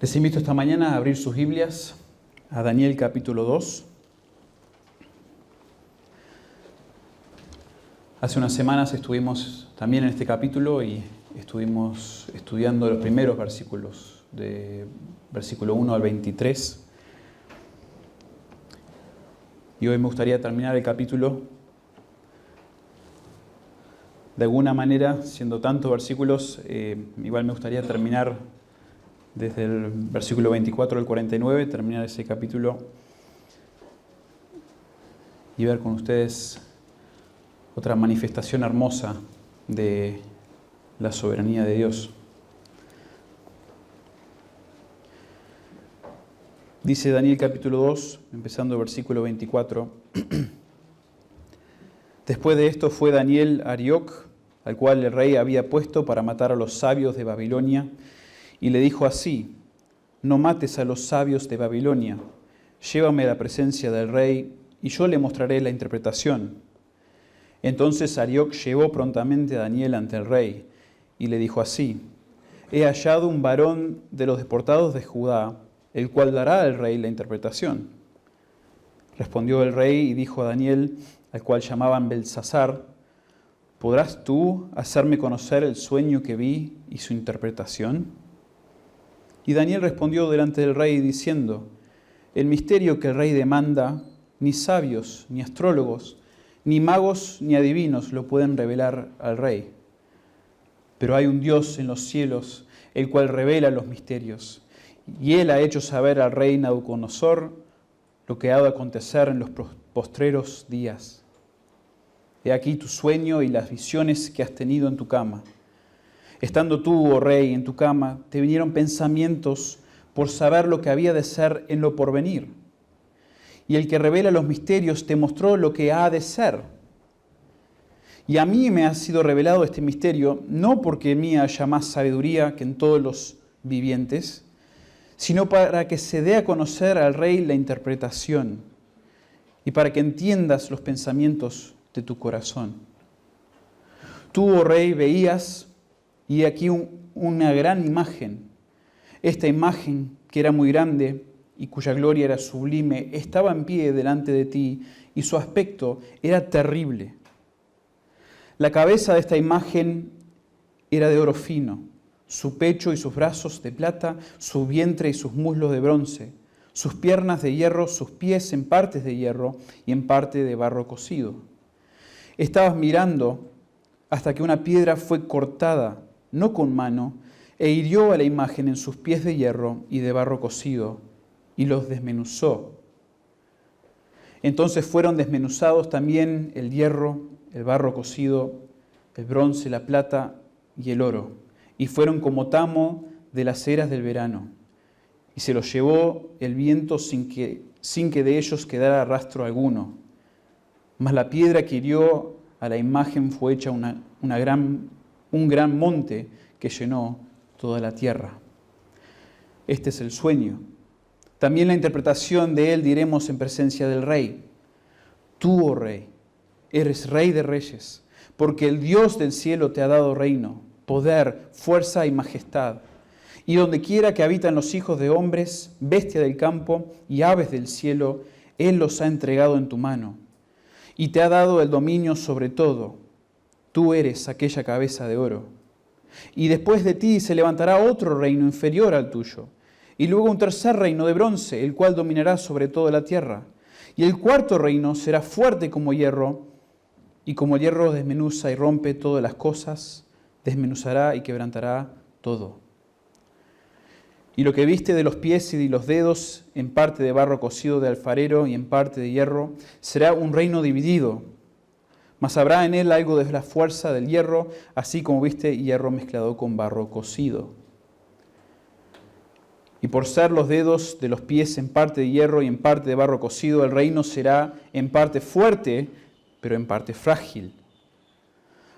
Les invito esta mañana a abrir sus Biblias a Daniel capítulo 2. Hace unas semanas estuvimos también en este capítulo y estuvimos estudiando los primeros versículos, de versículo 1 al 23. Y hoy me gustaría terminar el capítulo de alguna manera, siendo tantos versículos, igual me gustaría terminar desde el versículo 24 al 49, terminar ese capítulo y ver con ustedes otra manifestación hermosa de la soberanía de Dios. Dice Daniel capítulo 2, empezando el versículo 24. Después de esto fue Daniel a Arioc, al cual el rey había puesto para matar a los sabios de Babilonia, y le dijo así: no mates a los sabios de Babilonia, llévame a la presencia del rey, y yo le mostraré la interpretación. Entonces Arioc llevó prontamente a Daniel ante el rey, y le dijo así: he hallado un varón de los deportados de Judá, el cual dará al rey la interpretación. Respondió el rey y dijo a Daniel, al cual llamaban Beltsasar: ¿podrás tú hacerme conocer el sueño que vi y su interpretación? Y Daniel respondió delante del rey diciendo: el misterio que el rey demanda, ni sabios, ni astrólogos, ni magos, ni adivinos lo pueden revelar al rey. Pero hay un Dios en los cielos, el cual revela los misterios, y él ha hecho saber al rey Nabucodonosor lo que ha de acontecer en los postreros días. He aquí tu sueño y las visiones que has tenido en tu cama. Estando tú, oh rey, en tu cama, te vinieron pensamientos por saber lo que había de ser en lo porvenir. Y el que revela los misterios te mostró lo que ha de ser. Y a mí me ha sido revelado este misterio, no porque en mí haya más sabiduría que en todos los vivientes, sino para que se dé a conocer al rey la interpretación y para que entiendas los pensamientos de tu corazón. Tú, oh rey, veías, y aquí una gran imagen. Esta imagen, que era muy grande y cuya gloria era sublime, estaba en pie delante de ti, y su aspecto era terrible. La cabeza de esta imagen era de oro fino, su pecho y sus brazos de plata, su vientre y sus muslos de bronce, sus piernas de hierro, sus pies en partes de hierro y en parte de barro cocido. Estabas mirando hasta que una piedra fue cortada, no con mano, e hirió a la imagen en sus pies de hierro y de barro cocido, y los desmenuzó. Entonces fueron desmenuzados también el hierro, el barro cocido, el bronce, la plata y el oro, y fueron como tamo de las eras del verano, y se los llevó el viento sin que de ellos quedara rastro alguno. Mas la piedra que hirió a la imagen fue hecha un gran monte que llenó toda la tierra. Este es el sueño. También la interpretación de él diremos en presencia del rey. Tú, oh rey, eres rey de reyes, porque el Dios del cielo te ha dado reino, poder, fuerza y majestad. Y donde quiera que habitan los hijos de hombres, bestia del campo y aves del cielo, él los ha entregado en tu mano. Y te ha dado el dominio sobre todo. Tú eres aquella cabeza de oro. Y después de ti se levantará otro reino inferior al tuyo, y luego un tercer reino de bronce, el cual dominará sobre toda la tierra. Y el cuarto reino será fuerte como hierro, y como el hierro desmenuza y rompe todas las cosas, desmenuzará y quebrantará todo. Y lo que viste de los pies y de los dedos, en parte de barro cocido de alfarero y en parte de hierro, será un reino dividido. Mas habrá en él algo de la fuerza del hierro, así como viste hierro mezclado con barro cocido. Y por ser los dedos de los pies en parte de hierro y en parte de barro cocido, el reino será en parte fuerte, pero en parte frágil.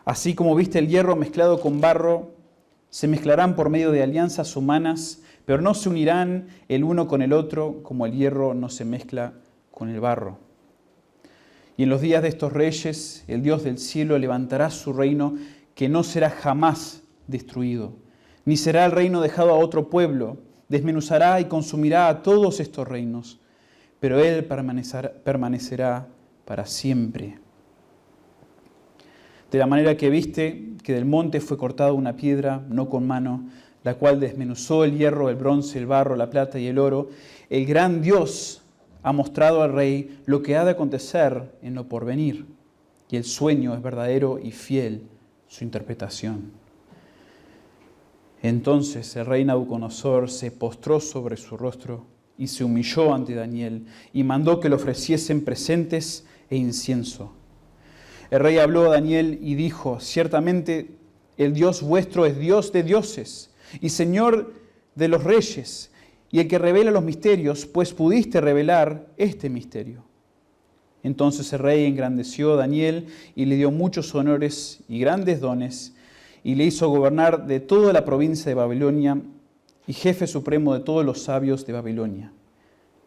Así como viste el hierro mezclado con barro, se mezclarán por medio de alianzas humanas, pero no se unirán el uno con el otro, como el hierro no se mezcla con el barro. Y en los días de estos reyes, el Dios del cielo levantará su reino, que no será jamás destruido, ni será el reino dejado a otro pueblo, desmenuzará y consumirá a todos estos reinos, pero Él permanecerá para siempre. De la manera que viste que del monte fue cortada una piedra, no con mano, la cual desmenuzó el hierro, el bronce, el barro, la plata y el oro, el gran Dios ha mostrado al rey lo que ha de acontecer en lo porvenir, y el sueño es verdadero y fiel su interpretación. Entonces el rey Nabucodonosor se postró sobre su rostro y se humilló ante Daniel y mandó que le ofreciesen presentes e incienso. El rey habló a Daniel y dijo: ciertamente el Dios vuestro es Dios de dioses y Señor de los reyes, y el que revela los misterios, pues pudiste revelar este misterio. Entonces el rey engrandeció a Daniel y le dio muchos honores y grandes dones, y le hizo gobernar de toda la provincia de Babilonia y jefe supremo de todos los sabios de Babilonia.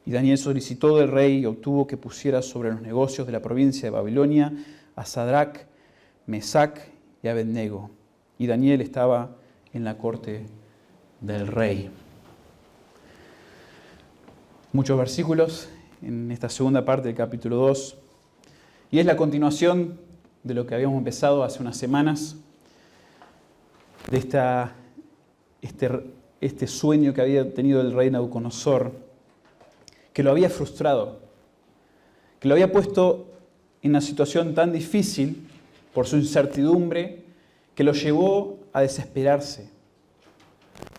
Y Daniel solicitó del rey y obtuvo que pusiera sobre los negocios de la provincia de Babilonia a Sadrac, Mesac y Abednego. Y Daniel estaba en la corte del rey. Muchos versículos en esta segunda parte del capítulo 2. Y es la continuación de lo que habíamos empezado hace unas semanas, de este sueño que había tenido el rey Nabucodonosor, que lo había frustrado, que lo había puesto en una situación tan difícil por su incertidumbre, que lo llevó a desesperarse,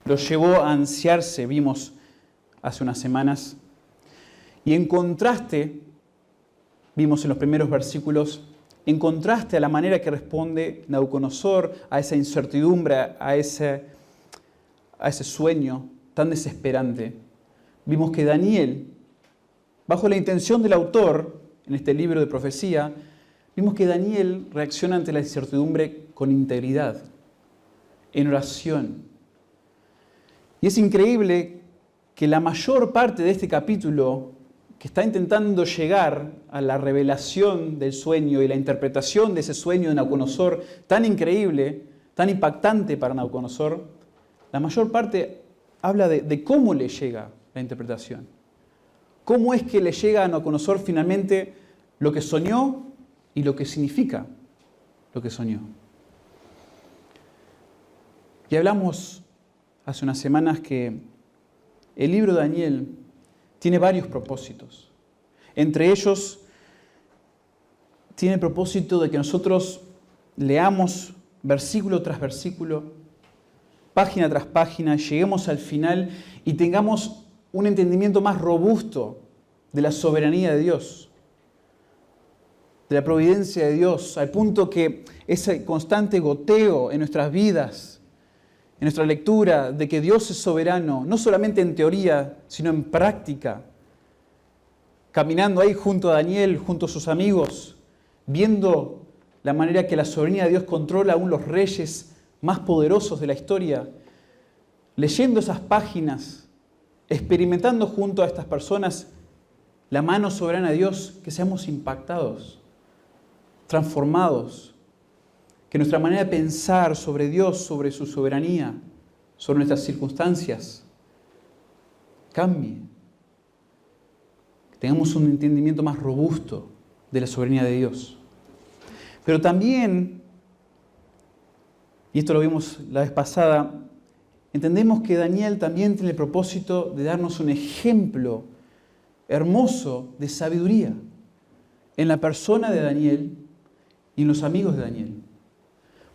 lo llevó a ansiarse, vimos hace unas semanas. Y en contraste, vimos en los primeros versículos, en contraste a la manera que responde Nabucodonosor a esa incertidumbre, a ese sueño tan desesperante, vimos que Daniel, bajo la intención del autor en este libro de profecía, vimos que Daniel reacciona ante la incertidumbre con integridad, en oración. Y es increíble que la mayor parte de este capítulo, que está intentando llegar a la revelación del sueño y la interpretación de ese sueño de Nabucodonosor, tan increíble, tan impactante para Nabucodonosor, la mayor parte habla de cómo le llega la interpretación. Cómo es que le llega a Nabucodonosor finalmente lo que soñó y lo que significa lo que soñó. Y hablamos hace unas semanas que el libro de Daniel tiene varios propósitos. Entre ellos, tiene el propósito de que nosotros leamos versículo tras versículo, página tras página, lleguemos al final y tengamos un entendimiento más robusto de la soberanía de Dios, de la providencia de Dios, al punto que ese constante goteo en nuestras vidas, en nuestra lectura de que Dios es soberano, no solamente en teoría, sino en práctica, caminando ahí junto a Daniel, junto a sus amigos, viendo la manera que la soberanía de Dios controla aún los reyes más poderosos de la historia, leyendo esas páginas, experimentando junto a estas personas la mano soberana de Dios, que seamos impactados, transformados, que nuestra manera de pensar sobre Dios, sobre su soberanía, sobre nuestras circunstancias, cambie. Que tengamos un entendimiento más robusto de la soberanía de Dios. Pero también, y esto lo vimos la vez pasada, entendemos que Daniel también tiene el propósito de darnos un ejemplo hermoso de sabiduría en la persona de Daniel y en los amigos de Daniel.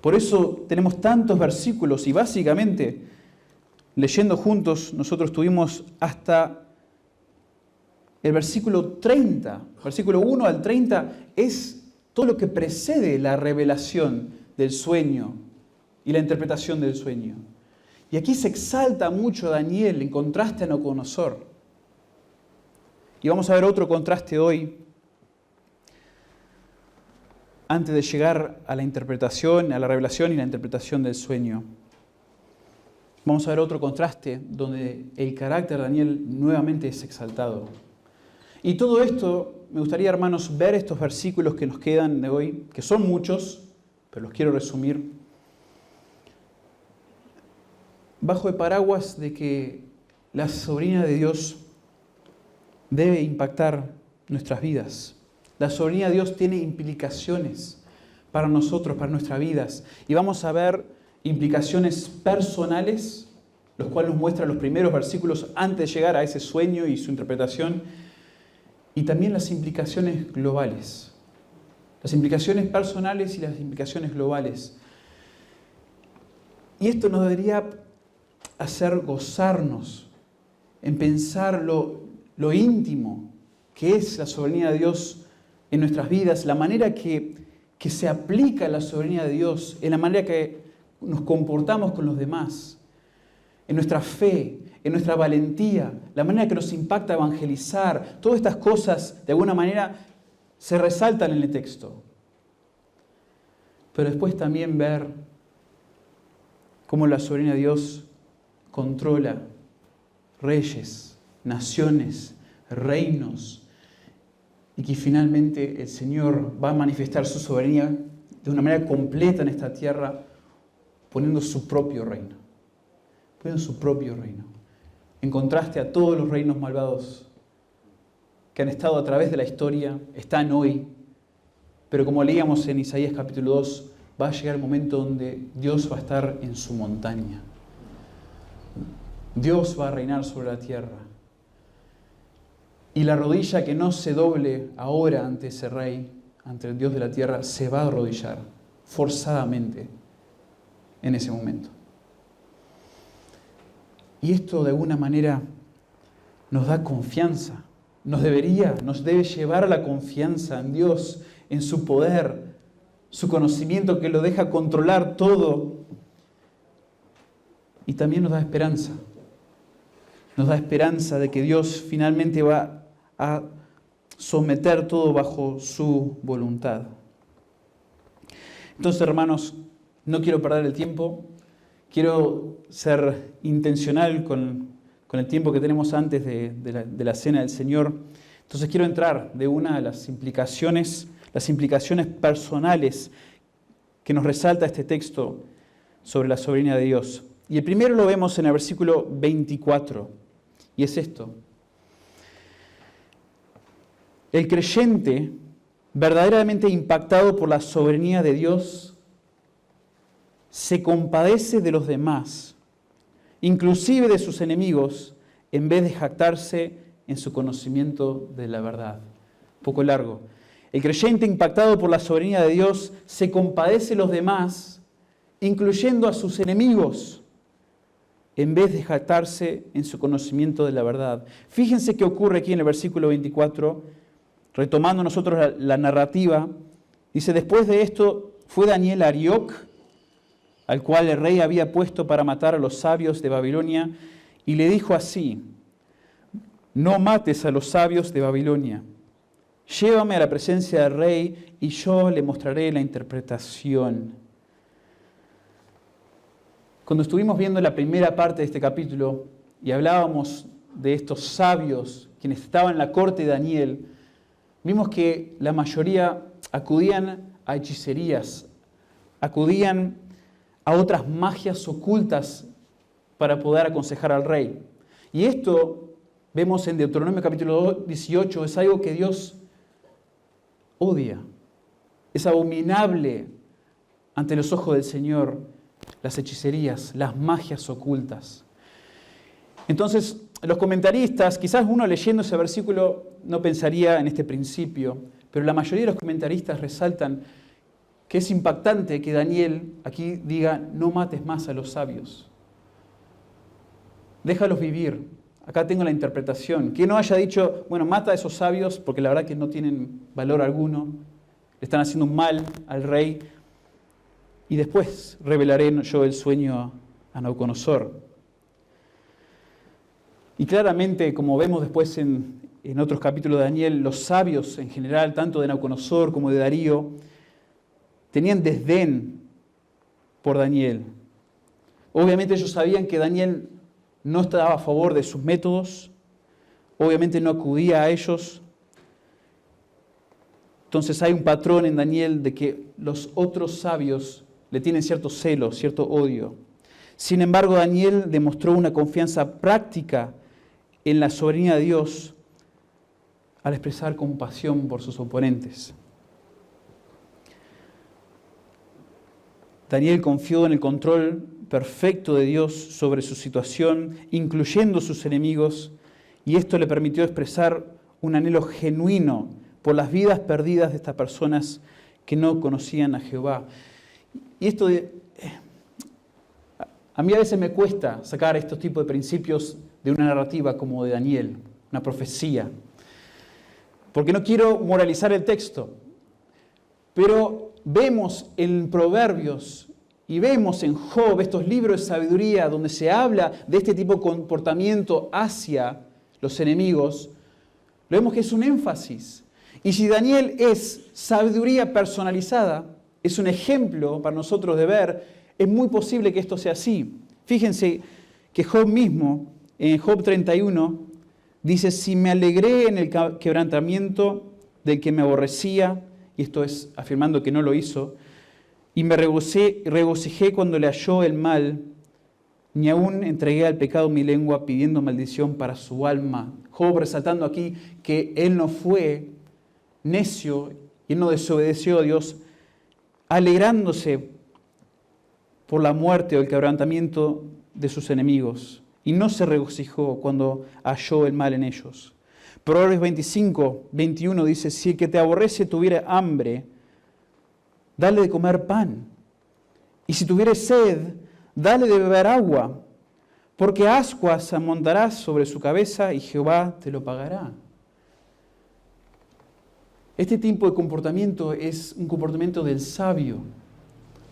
Por eso tenemos tantos versículos y básicamente, leyendo juntos, nosotros tuvimos hasta el versículo 30, versículo 1 al 30, es todo lo que precede la revelación del sueño y la interpretación del sueño. Y aquí se exalta mucho Daniel en contraste a Nabucodonosor. Y vamos a ver otro contraste hoy, antes de llegar a la interpretación, a la revelación y la interpretación del sueño. Vamos a ver otro contraste donde el carácter de Daniel nuevamente es exaltado. Y todo esto, me gustaría, hermanos, ver estos versículos que nos quedan de hoy, que son muchos, pero los quiero resumir, bajo el paraguas de que la soberanía de Dios debe impactar nuestras vidas. La soberanía de Dios tiene implicaciones para nosotros, para nuestras vidas. Y vamos a ver implicaciones personales, los cuales nos muestran los primeros versículos antes de llegar a ese sueño y su interpretación. Y también las implicaciones globales. Las implicaciones personales y las implicaciones globales. Y esto nos debería hacer gozarnos en pensar lo íntimo que es la soberanía de Dios en nuestras vidas, la manera que se aplica la soberanía de Dios, en la manera que nos comportamos con los demás, en nuestra fe, en nuestra valentía, la manera que nos impacta evangelizar. Todas estas cosas, de alguna manera, se resaltan en el texto. Pero después también ver cómo la soberanía de Dios controla reyes, naciones, reinos, y que finalmente el Señor va a manifestar su soberanía de una manera completa en esta tierra, poniendo su propio reino. Poniendo su propio reino. En contraste a todos los reinos malvados que han estado a través de la historia, están hoy, pero como leíamos en Isaías capítulo 2, va a llegar el momento donde Dios va a estar en su montaña. Dios va a reinar sobre la tierra. Y la rodilla que no se doble ahora ante ese rey, ante el Dios de la tierra, se va a arrodillar forzadamente en ese momento. Y esto de alguna manera nos da confianza, nos debe llevar a la confianza en Dios, en su poder, su conocimiento que lo deja controlar todo. Y también nos da esperanza. Nos da esperanza de que Dios finalmente va a someter todo bajo su voluntad. Entonces, hermanos, no quiero perder el tiempo. Quiero ser intencional con el tiempo que tenemos antes de la cena del Señor. Entonces quiero entrar de una de las implicaciones personales que nos resalta este texto sobre la soberanía de Dios. Y el primero lo vemos en el versículo 24, y es esto. El creyente, verdaderamente impactado por la soberanía de Dios, se compadece de los demás, inclusive de sus enemigos, en vez de jactarse en su conocimiento de la verdad. Un poco largo. El creyente impactado por la soberanía de Dios se compadece de los demás, incluyendo a sus enemigos, en vez de jactarse en su conocimiento de la verdad. Fíjense qué ocurre aquí en el versículo 24, retomando nosotros la narrativa. Dice, después de esto fue Daniel a Arioc, al cual el rey había puesto para matar a los sabios de Babilonia, y le dijo así, no mates a los sabios de Babilonia, llévame a la presencia del rey y yo le mostraré la interpretación. Cuando estuvimos viendo la primera parte de este capítulo y hablábamos de estos sabios, quienes estaban en la corte de Daniel, vimos que la mayoría acudían a hechicerías, acudían a otras magias ocultas para poder aconsejar al rey. Y esto, vemos en Deuteronomio capítulo 18, es algo que Dios odia. Es abominable ante los ojos del Señor las hechicerías, las magias ocultas. Entonces, los comentaristas, quizás uno leyendo ese versículo no pensaría en este principio, pero la mayoría de los comentaristas resaltan que es impactante que Daniel aquí diga, no mates más a los sabios. Déjalos vivir. Acá tengo la interpretación. Que no haya dicho, bueno, mata a esos sabios porque la verdad que no tienen valor alguno, le están haciendo un mal al rey, y después revelaré yo el sueño a Nabucodonosor. Y claramente, como vemos después en otros capítulos de Daniel, los sabios en general, tanto de Nabucodonosor como de Darío, tenían desdén por Daniel. Obviamente ellos sabían que Daniel no estaba a favor de sus métodos, obviamente no acudía a ellos. Entonces hay un patrón en Daniel de que los otros sabios le tienen cierto celo, cierto odio. Sin embargo, Daniel demostró una confianza práctica en la soberanía de Dios al expresar compasión por sus oponentes. Daniel confió en el control perfecto de Dios sobre su situación, incluyendo sus enemigos, y esto le permitió expresar un anhelo genuino por las vidas perdidas de estas personas que no conocían a Jehová. Y esto, a mí a veces me cuesta sacar estos tipos de principios de una narrativa como de Daniel, una profecía, porque no quiero moralizar el texto, pero vemos en Proverbios y vemos en Job estos libros de sabiduría donde se habla de este tipo de comportamiento hacia los enemigos, lo vemos que es un énfasis. Y si Daniel es sabiduría personalizada, es un ejemplo para nosotros de ver, es muy posible que esto sea así. Fíjense que Job mismo, en Job 31, dice, si me alegré en el quebrantamiento del que me aborrecía, y esto es afirmando que no lo hizo, y me regocijé cuando le halló el mal, ni aún entregué al pecado mi lengua pidiendo maldición para su alma. Job resaltando aquí que él no fue necio y él no desobedeció a Dios, alegrándose por la muerte o el quebrantamiento de sus enemigos, y no se regocijó cuando halló el mal en ellos. Proverbios 25, 21 dice, si el que te aborrece tuviera hambre, dale de comer pan, y si tuviere sed, dale de beber agua, porque ascuas amontarás sobre su cabeza y Jehová te lo pagará. Este tipo de comportamiento es un comportamiento del sabio,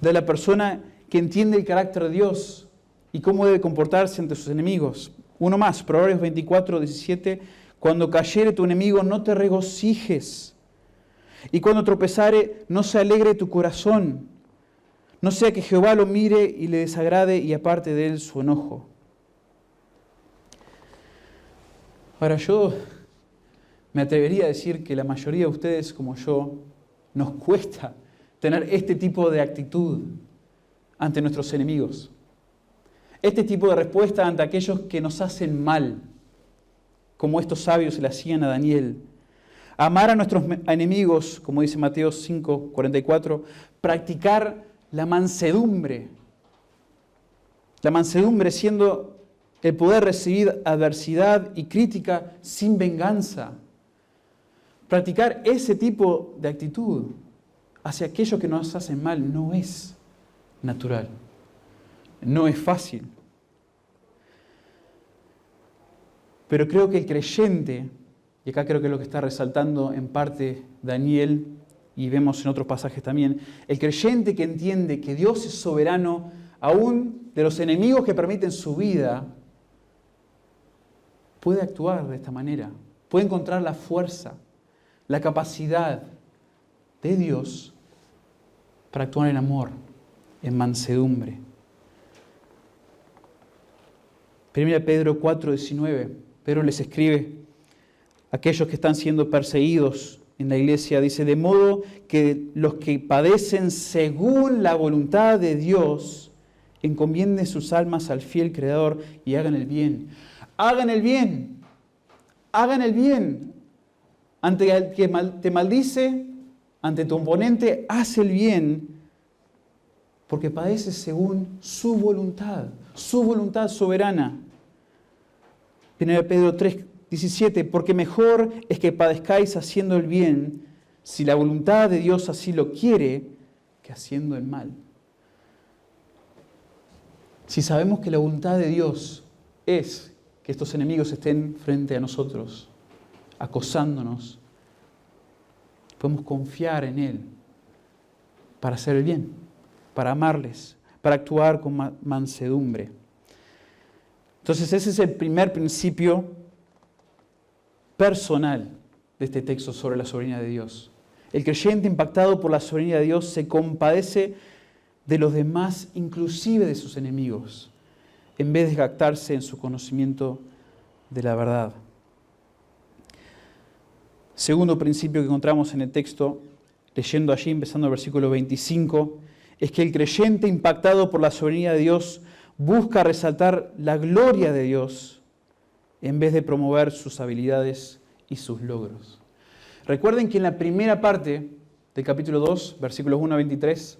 de la persona que entiende el carácter de Dios y cómo debe comportarse ante sus enemigos. Uno más, Proverbios 24, 17, cuando cayere tu enemigo no te regocijes, y cuando tropezare no se alegre tu corazón, no sea que Jehová lo mire y le desagrade y aparte de él su enojo. Ahora yo me atrevería a decir que la mayoría de ustedes, como yo, nos cuesta tener este tipo de actitud ante nuestros enemigos. Este tipo de respuesta ante aquellos que nos hacen mal, como estos sabios se le hacían a Daniel. Amar a nuestros enemigos, como dice Mateo 5, 44, practicar la mansedumbre. La mansedumbre siendo el poder recibir adversidad y crítica sin venganza. Practicar ese tipo de actitud hacia aquellos que nos hacen mal no es natural, no es fácil. Pero creo que el creyente, y acá creo que es lo que está resaltando en parte Daniel, y vemos en otros pasajes también, el creyente que entiende que Dios es soberano aún de los enemigos que permiten su vida, puede actuar de esta manera, puede encontrar la fuerza, la capacidad de Dios para actuar en amor, en mansedumbre. 1 Pedro 4:19, Pedro les escribe a aquellos que están siendo perseguidos en la iglesia, dice, de modo que los que padecen según la voluntad de Dios encomienden sus almas al fiel Creador y hagan el bien. Hagan el bien, hagan el bien. Ante el que te maldice, ante tu oponente, haz el bien, porque padeces según su voluntad soberana. 1 Pedro 3:17, porque mejor es que padezcáis haciendo el bien, si la voluntad de Dios así lo quiere, que haciendo el mal. Si sabemos que la voluntad de Dios es que estos enemigos estén frente a nosotros, acosándonos, podemos confiar en Él para hacer el bien, para amarles, para actuar con mansedumbre. Entonces ese es el primer principio personal de este texto sobre la soberanía de Dios. El creyente impactado por la soberanía de Dios se compadece de los demás, inclusive de sus enemigos, en vez de jactarse en su conocimiento de la verdad. Segundo principio que encontramos en el texto, leyendo allí, empezando el versículo 25, es que el creyente impactado por la soberanía de Dios busca resaltar la gloria de Dios en vez de promover sus habilidades y sus logros. Recuerden que en la primera parte del capítulo 2, versículos 1 a 23,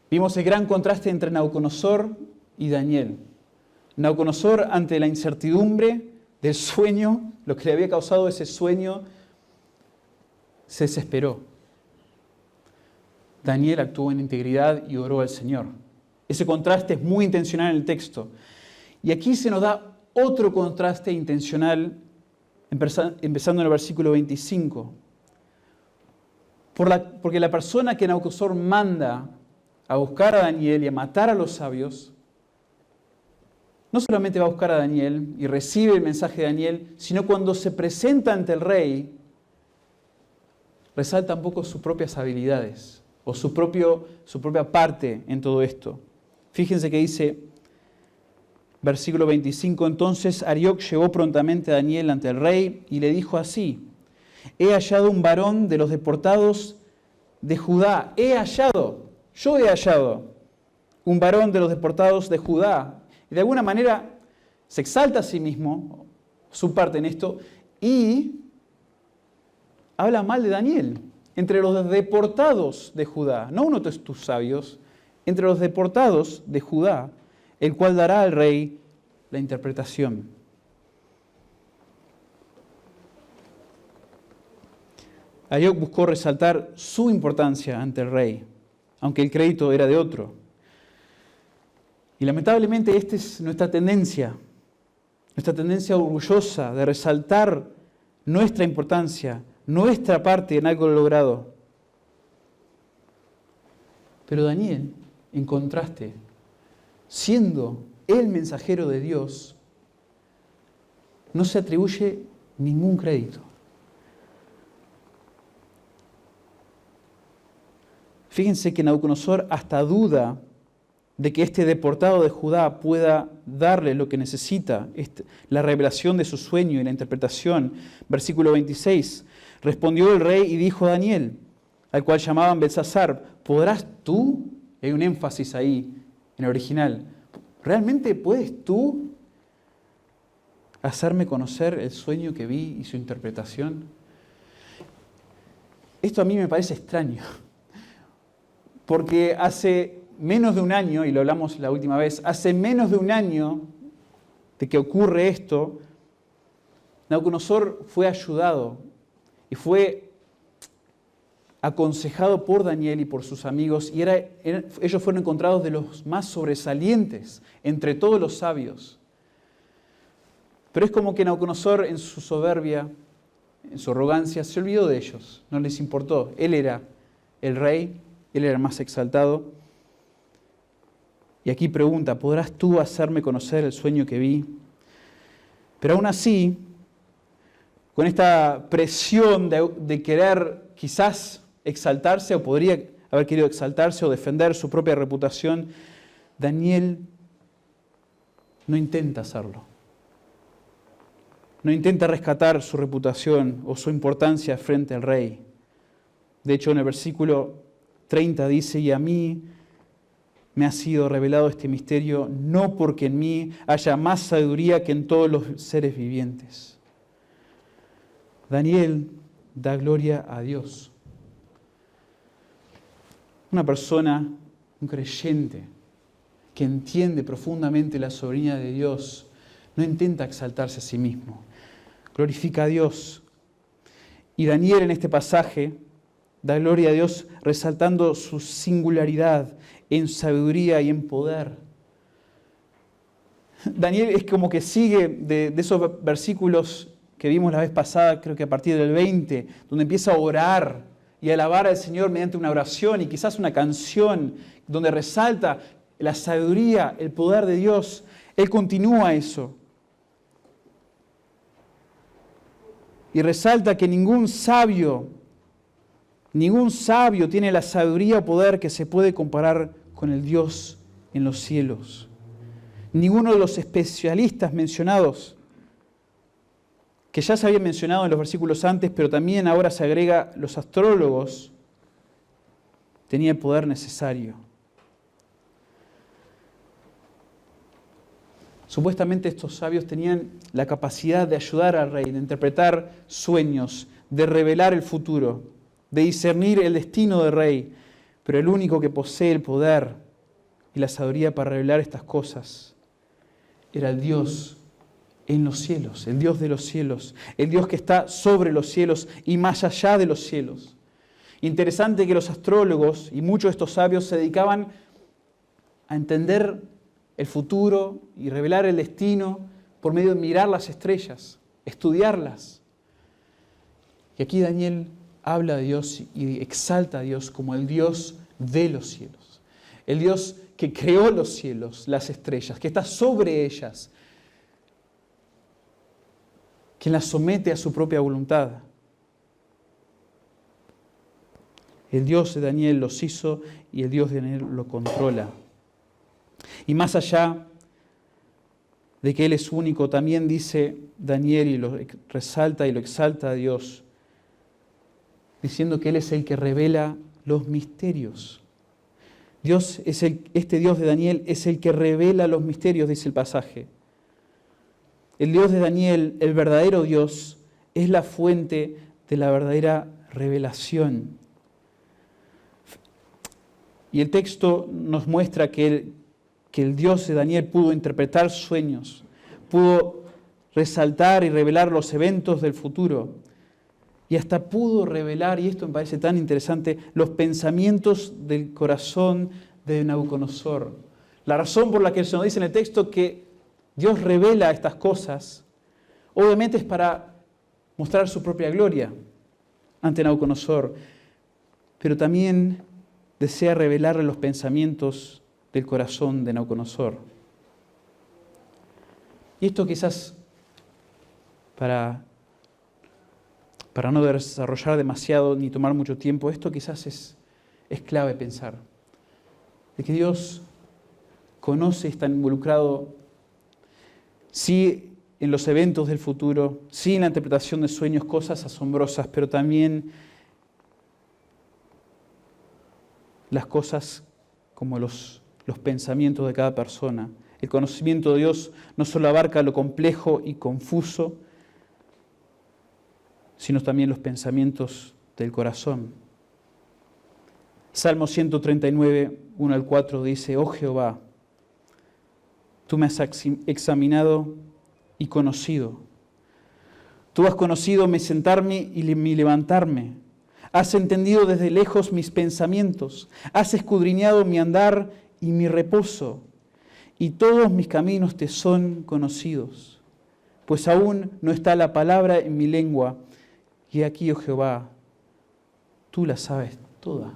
vimos el gran contraste entre Nabucodonosor y Daniel. Nabucodonosor, ante la incertidumbre del sueño, lo que le había causado ese sueño, se desesperó. Daniel actuó en integridad y oró al Señor. Ese contraste es muy intencional en el texto. Y aquí se nos da otro contraste intencional, empezando en el versículo 25. Porque la persona que Nabucodonosor manda a buscar a Daniel y a matar a los sabios, no solamente va a buscar a Daniel y recibe el mensaje de Daniel, sino cuando se presenta ante el rey, resalta un poco sus propias habilidades o su propia parte en todo esto. Fíjense que dice, versículo 25, entonces Arioc llevó prontamente a Daniel ante el rey y le dijo así, he hallado un varón de los deportados de Judá. Yo he hallado un varón de los deportados de Judá. Y de alguna manera se exalta a sí mismo, su parte en esto, y habla mal de Daniel. Entre los deportados de Judá, no uno de tus sabios, entre los deportados de Judá, el cual dará al rey la interpretación. Arioc buscó resaltar su importancia ante el rey, aunque el crédito era de otro. Y lamentablemente esta es nuestra tendencia orgullosa de resaltar nuestra importancia, nuestra parte en algo logrado. Pero Daniel, en contraste, siendo el mensajero de Dios, no se atribuye ningún crédito. Fíjense que Nabucodonosor hasta duda de que este deportado de Judá pueda darle lo que necesita, la revelación de su sueño y la interpretación. Versículo 26, respondió el rey y dijo a Daniel, al cual llamaban Belsasar, ¿podrás tú? Hay un énfasis ahí en el original. ¿Realmente puedes tú hacerme conocer el sueño que vi y su interpretación? Esto a mí me parece extraño, porque hace menos de un año, y lo hablamos la última vez, hace menos de un año de que ocurre esto, Nabucodonosor fue ayudado y fue aconsejado por Daniel y por sus amigos, y ellos fueron encontrados de los más sobresalientes entre todos los sabios. Pero es como que Nabucodonosor, en su soberbia, en su arrogancia, se olvidó de ellos, no les importó. Él era el rey, él era el más exaltado. Y aquí pregunta, ¿podrás tú hacerme conocer el sueño que vi? Pero aún así, con esta presión de querer quizás exaltarse, o podría haber querido exaltarse o defender su propia reputación, Daniel no intenta hacerlo. No intenta rescatar su reputación o su importancia frente al rey. De hecho, en el versículo 30 dice, y a mí me ha sido revelado este misterio, no porque en mí haya más sabiduría que en todos los seres vivientes. Daniel da gloria a Dios. Una persona, un creyente, que entiende profundamente la soberanía de Dios, no intenta exaltarse a sí mismo. Glorifica a Dios. Y Daniel en este pasaje da gloria a Dios resaltando su singularidad en sabiduría y en poder. Daniel es como que sigue de esos versículos que vimos la vez pasada, creo que a partir del 20, donde empieza a orar y a alabar al Señor mediante una oración y quizás una canción, donde resalta la sabiduría, el poder de Dios. Él continúa eso. Y resalta que ningún sabio tiene la sabiduría o poder que se puede comparar con el Dios en los cielos. Ninguno de los especialistas mencionados, que ya se habían mencionado en los versículos antes, pero también ahora se agrega los astrólogos, tenía el poder necesario. Supuestamente estos sabios tenían la capacidad de ayudar al rey, de interpretar sueños, de revelar el futuro, de discernir el destino del rey. Pero el único que posee el poder y la sabiduría para revelar estas cosas era el Dios en los cielos, el Dios de los cielos, el Dios que está sobre los cielos y más allá de los cielos. Interesante que los astrólogos y muchos de estos sabios se dedicaban a entender el futuro y revelar el destino por medio de mirar las estrellas, estudiarlas. Y aquí Daniel habla de Dios y exalta a Dios como el Dios de los cielos. El Dios que creó los cielos, las estrellas, que está sobre ellas, que las somete a su propia voluntad. El Dios de Daniel los hizo y el Dios de Daniel lo controla. Y más allá de que Él es único, también dice Daniel y lo resalta y lo exalta a Dios, diciendo que Él es el que revela los misterios. Este Dios de Daniel es el que revela los misterios, dice el pasaje. El Dios de Daniel, el verdadero Dios, es la fuente de la verdadera revelación. Y el texto nos muestra que el Dios de Daniel pudo interpretar sueños, pudo resaltar y revelar los eventos del futuro, y hasta pudo revelar, y esto me parece tan interesante, los pensamientos del corazón de Nabucodonosor. La razón por la que se nos dice en el texto que Dios revela estas cosas, obviamente es para mostrar su propia gloria ante Nabucodonosor, pero también desea revelarle los pensamientos del corazón de Nabucodonosor. Y esto quizás, para no desarrollar demasiado ni tomar mucho tiempo, esto quizás es clave pensar. De que Dios conoce y está involucrado, sí, en los eventos del futuro, sí, en la interpretación de sueños, cosas asombrosas, pero también las cosas como los pensamientos de cada persona. El conocimiento de Dios no solo abarca lo complejo y confuso, sino también los pensamientos del corazón. Salmo 139, 1 al 4 dice: Oh Jehová, tú me has examinado y conocido. Tú has conocido mi sentarme y mi levantarme. Has entendido desde lejos mis pensamientos. Has escudriñado mi andar y mi reposo. Y todos mis caminos te son conocidos. Pues aún no está la palabra en mi lengua. Y aquí, oh Jehová, tú la sabes toda.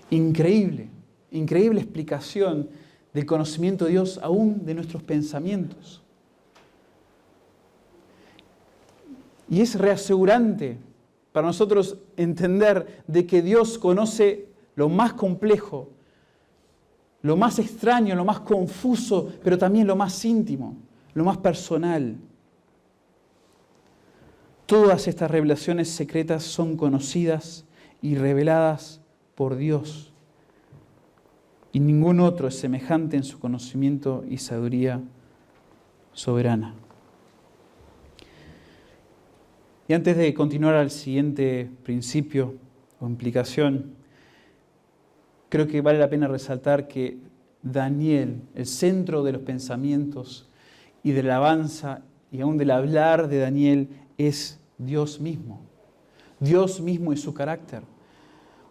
Increíble, increíble explicación del conocimiento de Dios, aún de nuestros pensamientos. Y es reasegurante para nosotros entender de que Dios conoce lo más complejo, lo más extraño, lo más confuso, pero también lo más íntimo, lo más personal. Todas estas revelaciones secretas son conocidas y reveladas por Dios. Y ningún otro es semejante en su conocimiento y sabiduría soberana. Y antes de continuar al siguiente principio o implicación, creo que vale la pena resaltar que Daniel, el centro de los pensamientos y de la alabanza y aún del hablar de Daniel, es Dios mismo. Dios mismo y su carácter.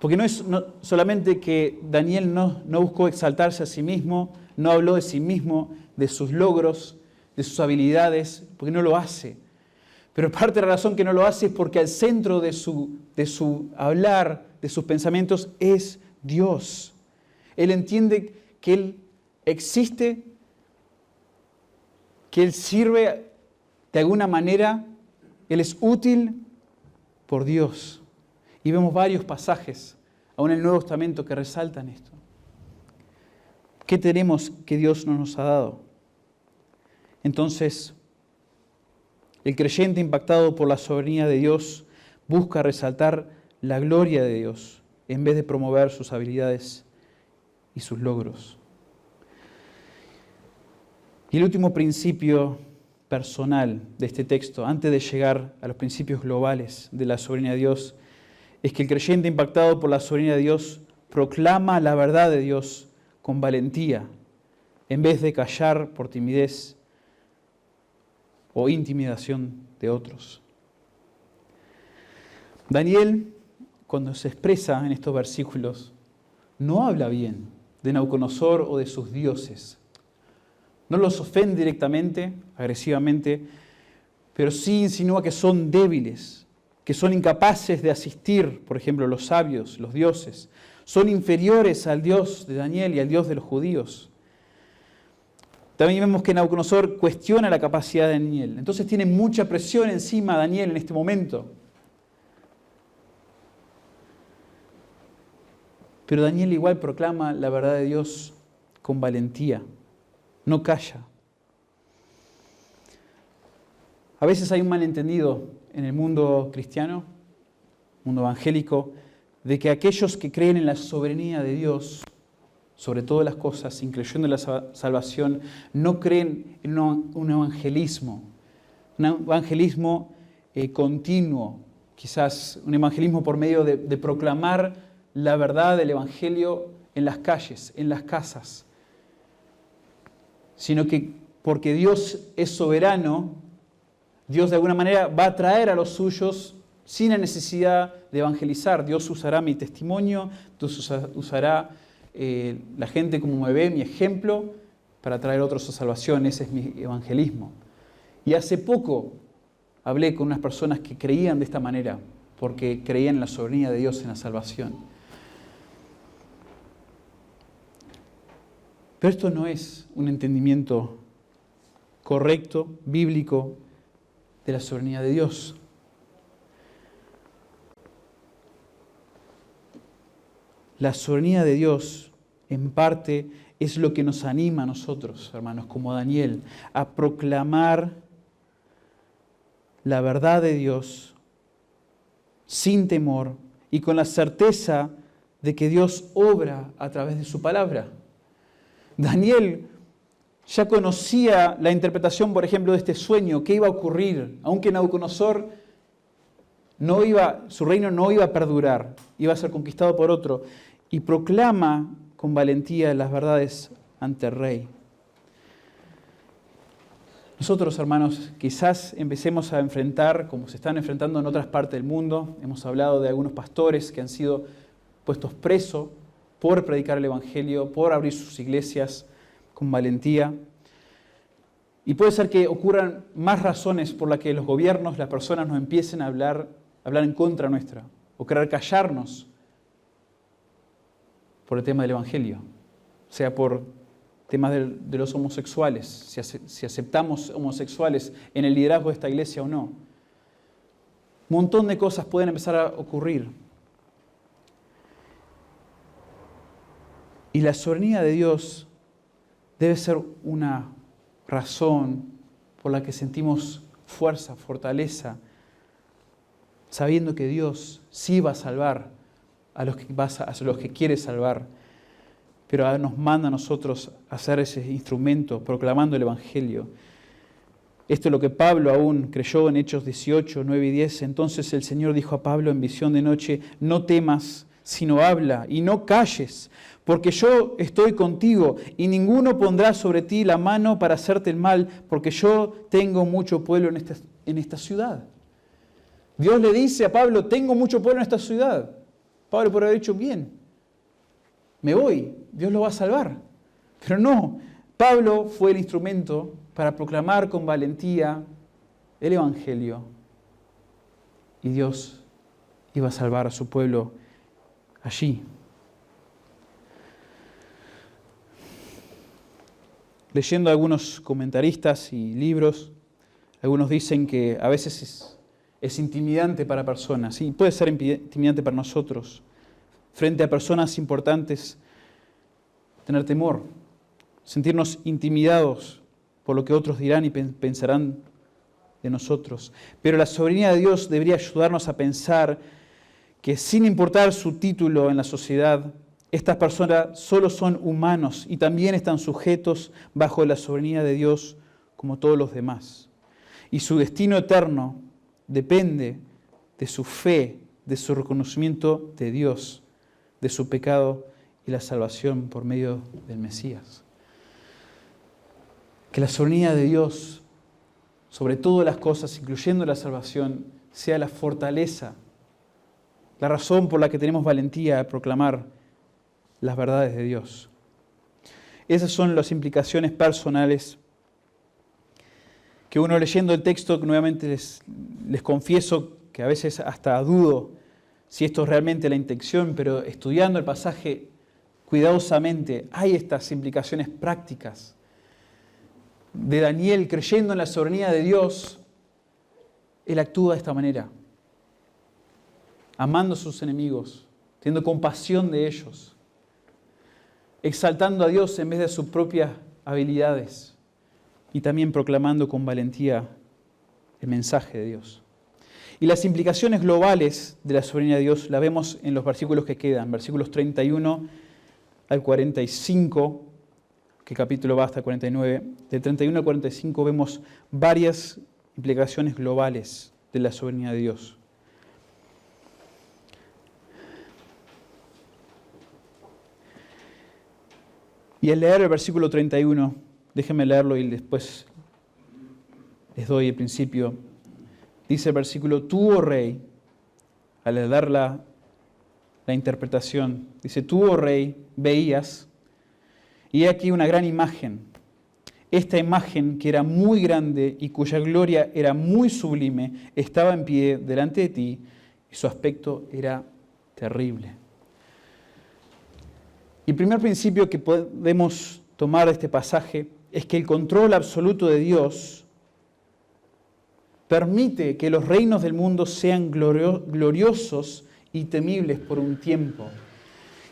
Porque no es solamente que Daniel no buscó exaltarse a sí mismo, no habló de sí mismo, de sus logros, de sus habilidades, porque no lo hace. Pero parte de la razón que no lo hace es porque al centro de su hablar, de sus pensamientos, es Dios. Él entiende que Él existe, que Él sirve de alguna manera, Él es útil por Dios. Y vemos varios pasajes, aún en el Nuevo Testamento, que resaltan esto. ¿Qué tenemos que Dios no nos ha dado? Entonces, el creyente impactado por la soberanía de Dios busca resaltar la gloria de Dios en vez de promover sus habilidades y sus logros. Y el último principio personal de este texto, antes de llegar a los principios globales de la soberanía de Dios, es que el creyente impactado por la soberanía de Dios proclama la verdad de Dios con valentía, en vez de callar por timidez o intimidación de otros. Daniel, cuando se expresa en estos versículos, no habla bien de Nabucodonosor o de sus dioses. No los ofende directamente, agresivamente, pero sí insinúa que son débiles, que son incapaces de asistir, por ejemplo, los sabios, los dioses. Son inferiores al Dios de Daniel y al Dios de los judíos. También vemos que Nabucodonosor cuestiona la capacidad de Daniel. Entonces tiene mucha presión encima de Daniel en este momento. Pero Daniel igual proclama la verdad de Dios con valentía. No calla. A veces hay un malentendido en el mundo cristiano, mundo evangélico, de que aquellos que creen en la soberanía de Dios sobre todas las cosas, incluyendo la salvación, no creen en un evangelismo continuo, quizás un evangelismo por medio de proclamar la verdad del evangelio en las calles, en las casas, sino que porque Dios es soberano, Dios de alguna manera va a traer a los suyos sin la necesidad de evangelizar. Dios usará mi testimonio, Dios usará la gente como me ve, mi ejemplo, para traer a otros a salvación. Ese es mi evangelismo. Y hace poco hablé con unas personas que creían de esta manera, porque creían en la soberanía de Dios en la salvación. Pero esto no es un entendimiento correcto, bíblico, de la soberanía de Dios. La soberanía de Dios, en parte, es lo que nos anima a nosotros, hermanos, como Daniel, a proclamar la verdad de Dios sin temor y con la certeza de que Dios obra a través de su palabra. Daniel ya conocía la interpretación, por ejemplo, de este sueño, qué iba a ocurrir, aunque Nabucodonosor su reino no iba a perdurar, iba a ser conquistado por otro, y proclama con valentía las verdades ante el rey. Nosotros, hermanos, quizás empecemos a enfrentar, como se están enfrentando en otras partes del mundo, hemos hablado de algunos pastores que han sido puestos presos por predicar el Evangelio, por abrir sus iglesias con valentía. Y puede ser que ocurran más razones por las que los gobiernos, las personas nos empiecen a hablar en contra nuestra, o querer callarnos por el tema del Evangelio, sea por temas de los homosexuales, si aceptamos homosexuales en el liderazgo de esta iglesia o no. Un montón de cosas pueden empezar a ocurrir. Y la soberanía de Dios debe ser una razón por la que sentimos fuerza, fortaleza, sabiendo que Dios sí va a salvar a los que quiere salvar, pero nos manda a nosotros a ser ese instrumento, proclamando el Evangelio. Esto es lo que Pablo aún creyó en Hechos 18, 9 y 10. Entonces el Señor dijo a Pablo en visión de noche: no temas, sino habla y no calles, porque yo estoy contigo y ninguno pondrá sobre ti la mano para hacerte el mal, porque yo tengo mucho pueblo en esta ciudad. Dios le dice a Pablo: tengo mucho pueblo en esta ciudad. Pablo podría haber dicho: bien, me voy, Dios lo va a salvar. Pero no, Pablo fue el instrumento para proclamar con valentía el Evangelio. Y Dios iba a salvar a su pueblo allí. Leyendo a algunos comentaristas y libros, algunos dicen que a veces es intimidante para personas, y puede ser intimidante para nosotros, frente a personas importantes, tener temor, sentirnos intimidados por lo que otros dirán y pensarán de nosotros. Pero la soberanía de Dios debería ayudarnos a pensar que sin importar su título en la sociedad Estas personas solo son humanos y también están sujetos bajo la soberanía de Dios como todos los demás. Y su destino eterno depende de su fe, de su reconocimiento de Dios, de su pecado y la salvación por medio del Mesías. Que la soberanía de Dios sobre todas las cosas, incluyendo la salvación, sea la fortaleza, la razón por la que tenemos valentía de proclamar las verdades de Dios. Esas son las implicaciones personales que uno leyendo el texto, nuevamente les confieso que a veces hasta dudo si esto es realmente la intención, pero estudiando el pasaje cuidadosamente hay estas implicaciones prácticas de Daniel creyendo en la soberanía de Dios. Él actúa de esta manera, amando a sus enemigos, teniendo compasión de ellos, exaltando a Dios en vez de sus propias habilidades y también proclamando con valentía el mensaje de Dios. Y las implicaciones globales de la soberanía de Dios las vemos en los versículos que quedan, versículos 31 al 45, que capítulo va hasta el 49. Del 31 al 45 vemos varias implicaciones globales de la soberanía de Dios. Y al leer el versículo 31, déjenme leerlo y después les doy el principio. Dice el versículo: tú, oh rey, al dar la interpretación, dice: tú, oh rey, veías, y he aquí una gran imagen. Esta imagen, que era muy grande y cuya gloria era muy sublime, estaba en pie delante de ti, y su aspecto era terrible. Y el primer principio que podemos tomar de este pasaje es que el control absoluto de Dios permite que los reinos del mundo sean gloriosos y temibles por un tiempo.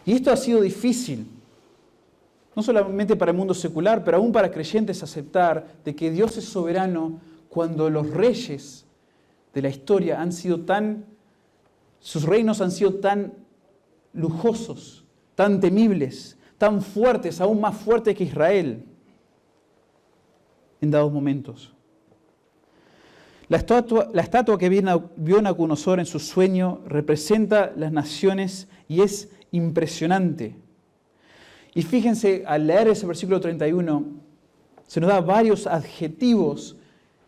Y esto ha sido difícil, no solamente para el mundo secular, pero aún para creyentes aceptar de que Dios es soberano cuando los reyes de la historia sus reinos han sido tan lujosos, tan temibles, tan fuertes, aún más fuertes que Israel en dados momentos. La estatua que vio Nabucodonosor en su sueño representa las naciones y es impresionante. Y fíjense, al leer ese versículo 31, se nos da varios adjetivos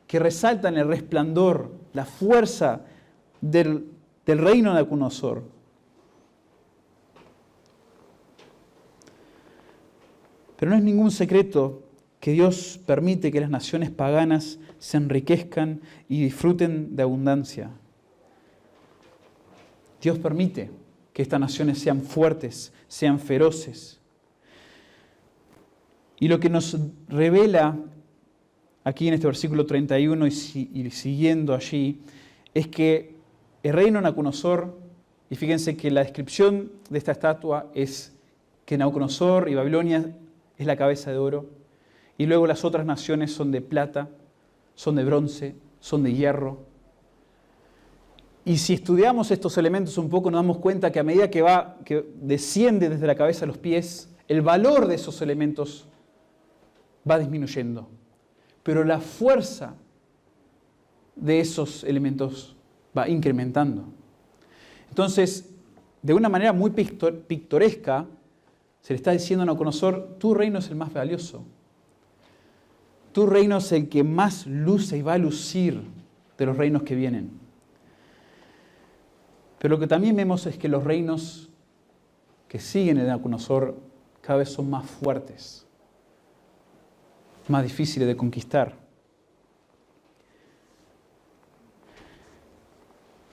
que resaltan el resplandor, la fuerza del reino de Nabucodonosor. Pero no es ningún secreto que Dios permite que las naciones paganas se enriquezcan y disfruten de abundancia. Dios permite que estas naciones sean fuertes, sean feroces. Y lo que nos revela aquí en este versículo 31 y siguiendo allí, es que el reino de Nabucodonosor, y fíjense que la descripción de esta estatua es que Nabucodonosor y Babilonia es la cabeza de oro, y luego las otras naciones son de plata, son de bronce, son de hierro. Y si estudiamos estos elementos un poco, nos damos cuenta que a medida que desciende desde la cabeza a los pies, el valor de esos elementos va disminuyendo. Pero la fuerza de esos elementos va incrementando. Entonces, de una manera muy pictoresca, se le está diciendo a Nabucodonosor: tu reino es el más valioso. Tu reino es el que más luce y va a lucir de los reinos que vienen. Pero lo que también vemos es que los reinos que siguen en Nabucodonosor cada vez son más fuertes, más difíciles de conquistar.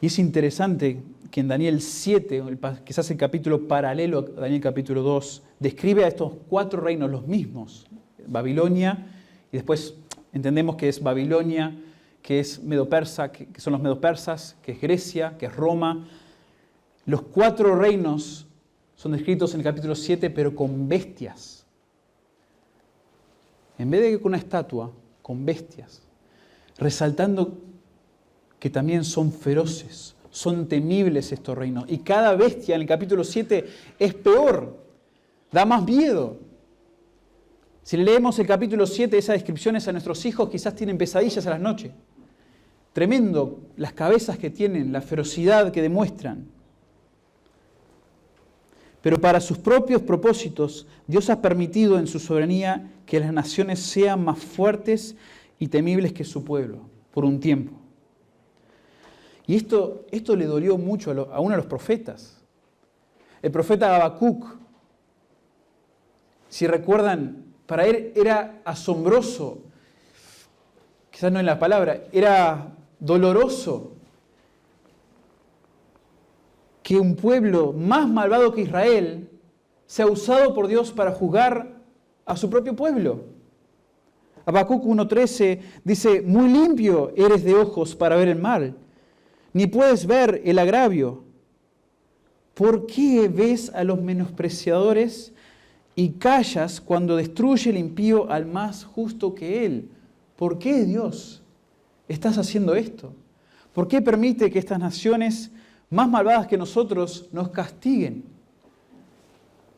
Y es interesante que en Daniel 7, quizás el capítulo paralelo a Daniel capítulo 2, describe a estos 4 reinos los mismos. Babilonia, y después entendemos que es Babilonia, que es Medo-Persa, que son los Medo-Persas, que es Grecia, que es Roma. Los 4 reinos son descritos en el capítulo 7, pero con bestias. En vez de con una estatua, con bestias, resaltando que también son feroces, son temibles estos reinos. Y cada bestia en el capítulo 7 es peor Da más miedo. Si leemos el capítulo 7, esas descripciones a nuestros hijos, quizás tienen pesadillas a las noches. Tremendo las cabezas que tienen, la ferocidad que demuestran. Pero para sus propios propósitos, Dios ha permitido en su soberanía que las naciones sean más fuertes y temibles que su pueblo, por un tiempo. Y esto le dolió mucho a uno de los profetas. El profeta Habacuc, si recuerdan, para él era asombroso, quizás no en la palabra, era doloroso que un pueblo más malvado que Israel sea usado por Dios para juzgar a su propio pueblo. Habacuc 1:13 dice, muy limpio eres de ojos para ver el mal, ni puedes ver el agravio. ¿Por qué ves a los menospreciadores y callas cuando destruye el impío al más justo que él? ¿Por qué, Dios, estás haciendo esto? ¿Por qué permite que estas naciones más malvadas que nosotros nos castiguen?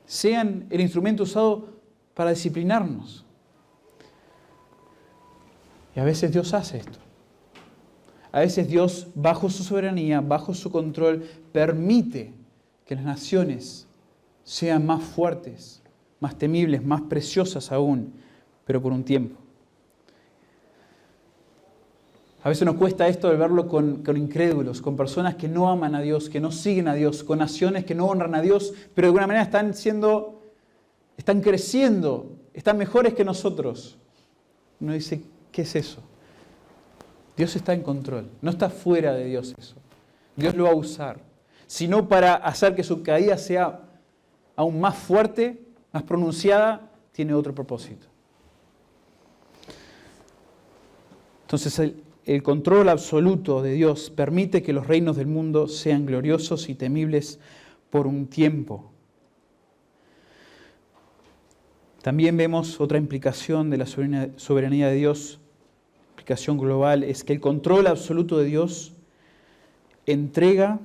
Sean el instrumento usado para disciplinarnos. Y a veces Dios hace esto. A veces Dios, bajo su soberanía, bajo su control, permite que las naciones sean más fuertes, más temibles, más preciosas aún, pero por un tiempo. A veces nos cuesta esto de verlo con incrédulos, con personas que no aman a Dios, que no siguen a Dios, con naciones que no honran a Dios, pero de alguna manera están creciendo, están mejores que nosotros. Uno dice, ¿qué es eso? Dios está en control, no está fuera de Dios eso. Dios lo va a usar, sino para hacer que su caída sea aún más fuerte, más pronunciada, tiene otro propósito. Entonces el control absoluto de Dios permite que los reinos del mundo sean gloriosos y temibles por un tiempo. También vemos otra implicación de la soberanía de Dios, implicación global, es que el control absoluto de Dios entrega,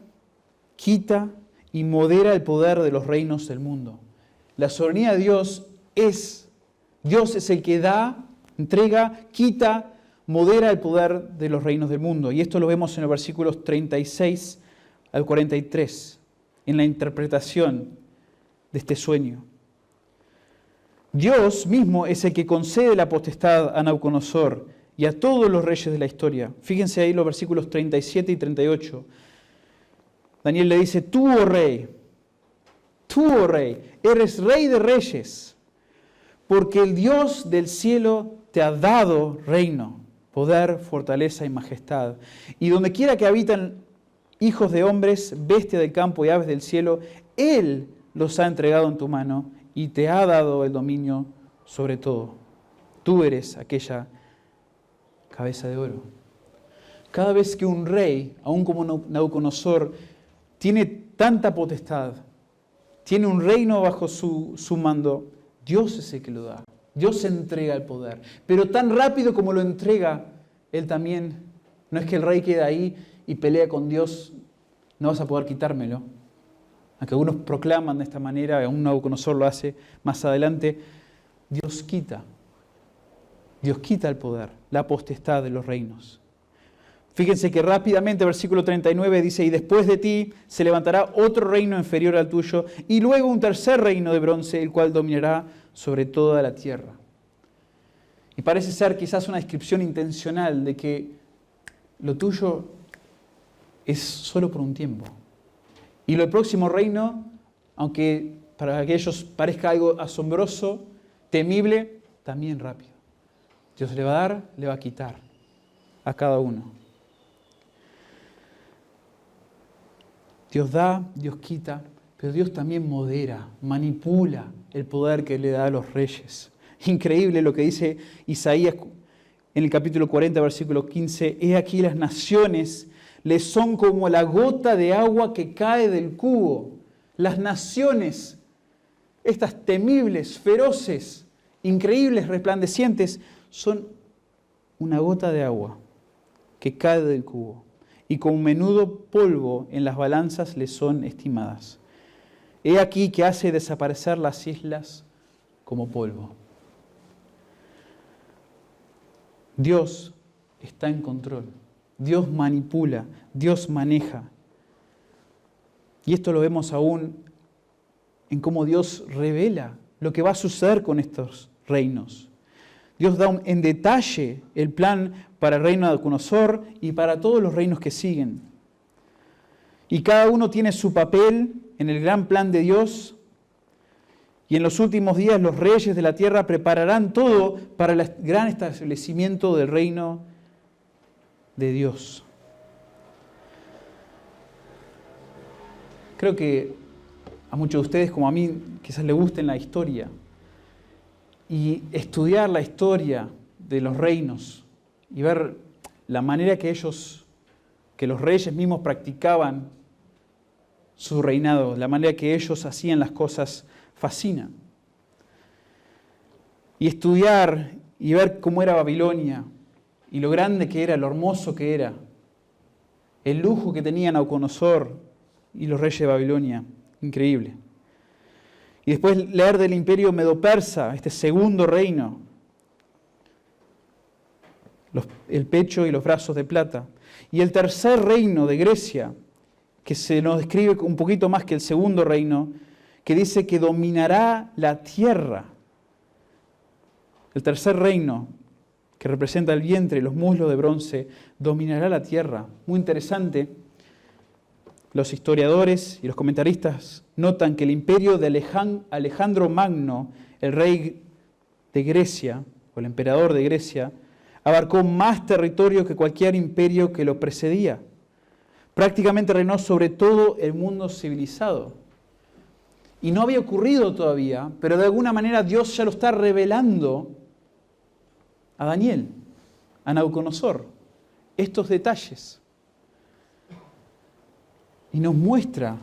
quita y modera el poder de los reinos del mundo. La soberanía de Dios es el que da, entrega, quita, modera el poder de los reinos del mundo. Y esto lo vemos en los versículos 36 al 43, en la interpretación de este sueño. Dios mismo es el que concede la potestad a Nabucodonosor y a todos los reyes de la historia. Fíjense ahí los versículos 37 y 38. Daniel le dice, tú, oh rey, eres rey de reyes, porque el Dios del cielo te ha dado reino, poder, fortaleza y majestad. Y donde quiera que habitan hijos de hombres, bestias del campo y aves del cielo, Él los ha entregado en tu mano y te ha dado el dominio sobre todo. Tú eres aquella cabeza de oro. Cada vez que un rey, aun como Nabucodonosor, tiene tanta potestad, tiene un reino bajo su mando, Dios es el que lo da. Dios entrega el poder. Pero tan rápido como lo entrega, Él también, no es que el rey quede ahí y pelea con Dios, no vas a poder quitármelo. Aunque algunos proclaman de esta manera, aún Nabucodonosor lo hace más adelante, Dios quita el poder, la potestad de los reinos. Fíjense que rápidamente, versículo 39 dice, y después de ti se levantará otro reino inferior al tuyo, y luego un tercer reino de bronce, el cual dominará sobre toda la tierra. Y parece ser quizás una descripción intencional de que lo tuyo es solo por un tiempo. Y lo del próximo reino, aunque para aquellos parezca algo asombroso, temible, también rápido. Dios le va a dar, le va a quitar a cada uno. Dios da, Dios quita, pero Dios también modera, manipula el poder que le da a los reyes. Increíble lo que dice Isaías en el capítulo 40, versículo 15. He aquí las naciones les son como la gota de agua que cae del cubo. Las naciones, estas temibles, feroces, increíbles, resplandecientes, son una gota de agua que cae del cubo. Y con menudo polvo en las balanzas les son estimadas. He aquí que hace desaparecer las islas como polvo. Dios está en control. Dios manipula, Dios maneja. Y esto lo vemos aún en cómo Dios revela lo que va a suceder con estos reinos. Dios da en detalle el plan para el reino de Nabucodonosor y para todos los reinos que siguen. Y cada uno tiene su papel en el gran plan de Dios. Y en los últimos días los reyes de la tierra prepararán todo para el gran establecimiento del reino de Dios. Creo que a muchos de ustedes, como a mí, quizás les guste la historia. Y estudiar la historia de los reinos y ver la manera que los reyes mismos practicaban su reinado, la manera que ellos hacían las cosas, fascina. Y estudiar y ver cómo era Babilonia y lo grande que era, lo hermoso que era, el lujo que tenía Nabucodonosor y los reyes de Babilonia, increíble. Y después leer del imperio medo-persa, este segundo reino, el pecho y los brazos de plata. Y el tercer reino de Grecia, que se nos describe un poquito más que el segundo reino, que dice que dominará la tierra. El tercer reino, que representa el vientre y los muslos de bronce, dominará la tierra. Muy interesante. Los historiadores y los comentaristas notan que el imperio de Alejandro Magno, el rey de Grecia, o el emperador de Grecia, abarcó más territorio que cualquier imperio que lo precedía. Prácticamente reinó sobre todo el mundo civilizado. Y no había ocurrido todavía, pero de alguna manera Dios ya lo está revelando a Daniel, a Nabucodonosor, estos detalles. Y nos muestra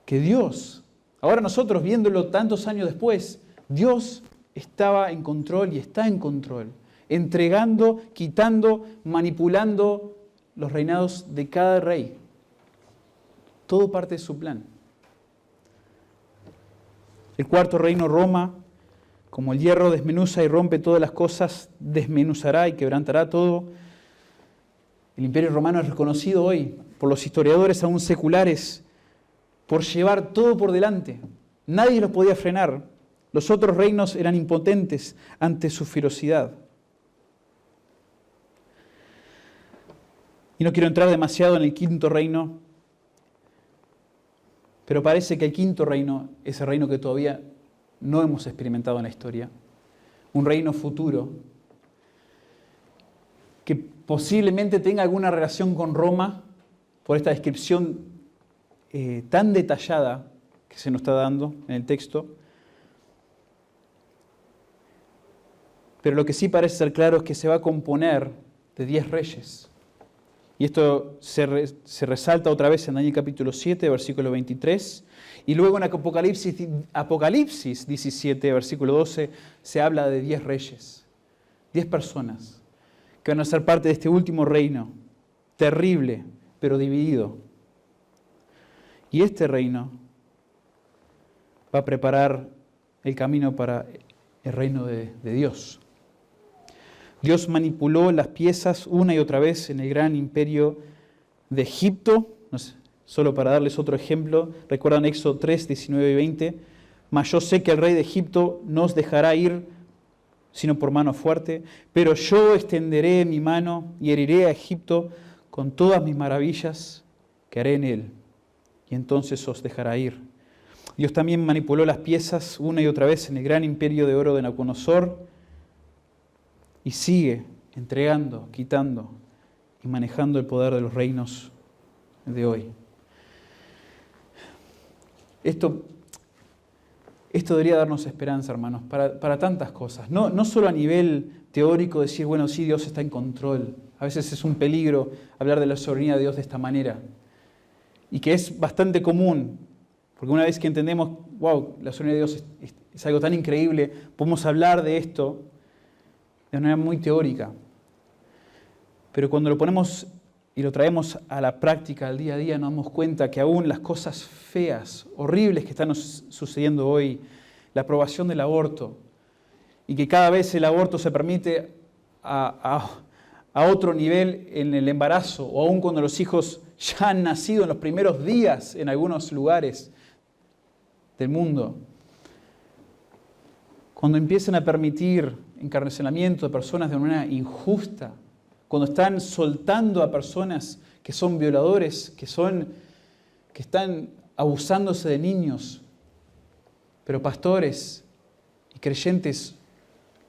que Dios, ahora nosotros viéndolo tantos años después, Dios estaba en control y está en control, entregando, quitando, manipulando los reinados de cada rey. Todo parte de su plan. El cuarto reino, Roma, como el hierro desmenuza y rompe todas las cosas, desmenuzará y quebrantará todo. El imperio romano es reconocido hoy por los historiadores aún seculares por llevar todo por delante. Nadie los podía frenar. Los otros reinos eran impotentes ante su ferocidad. Y no quiero entrar demasiado en el quinto reino, pero parece que el quinto reino es el reino que todavía no hemos experimentado en la historia. Un reino futuro que posiblemente tenga alguna relación con Roma por esta descripción tan detallada que se nos está dando en el texto. Pero lo que sí parece ser claro es que se va a componer de 10 reyes. Y esto se resalta otra vez en Daniel capítulo 7, versículo 23. Y luego en Apocalipsis 17, versículo 12, se habla de 10 reyes, 10 personas que van a ser parte de este último reino, terrible, pero dividido. Y este reino va a preparar el camino para el reino de Dios. Dios manipuló las piezas una y otra vez en el gran imperio de Egipto. No sé, solo para darles otro ejemplo, recuerdan Éxodo 3, 19 y 20. Mas yo sé que el rey de Egipto no os dejará ir sino por mano fuerte, pero yo extenderé mi mano y heriré a Egipto con todas mis maravillas que haré en él, y entonces os dejará ir. Dios también manipuló las piezas una y otra vez en el gran imperio de oro de Nabucodonosor y sigue entregando, quitando y manejando el poder de los reinos de hoy. Esto debería darnos esperanza, hermanos, para tantas cosas. No solo a nivel teórico decir, bueno, sí, Dios está en control. A veces es un peligro hablar de la soberanía de Dios de esta manera. Y que es bastante común, porque una vez que entendemos, wow, la soberanía de Dios es algo tan increíble, podemos hablar de esto de una manera muy teórica. Pero cuando lo ponemos y lo traemos a la práctica, al día a día, nos damos cuenta que aún las cosas feas, horribles que están sucediendo hoy, la aprobación del aborto, y que cada vez el aborto se permite a otro nivel en el embarazo, o aún cuando los hijos ya han nacido en los primeros días en algunos lugares del mundo. Cuando empiezan a permitir encarcelamiento de personas de manera injusta, cuando están soltando a personas que son violadores, que están abusándose de niños, pero pastores y creyentes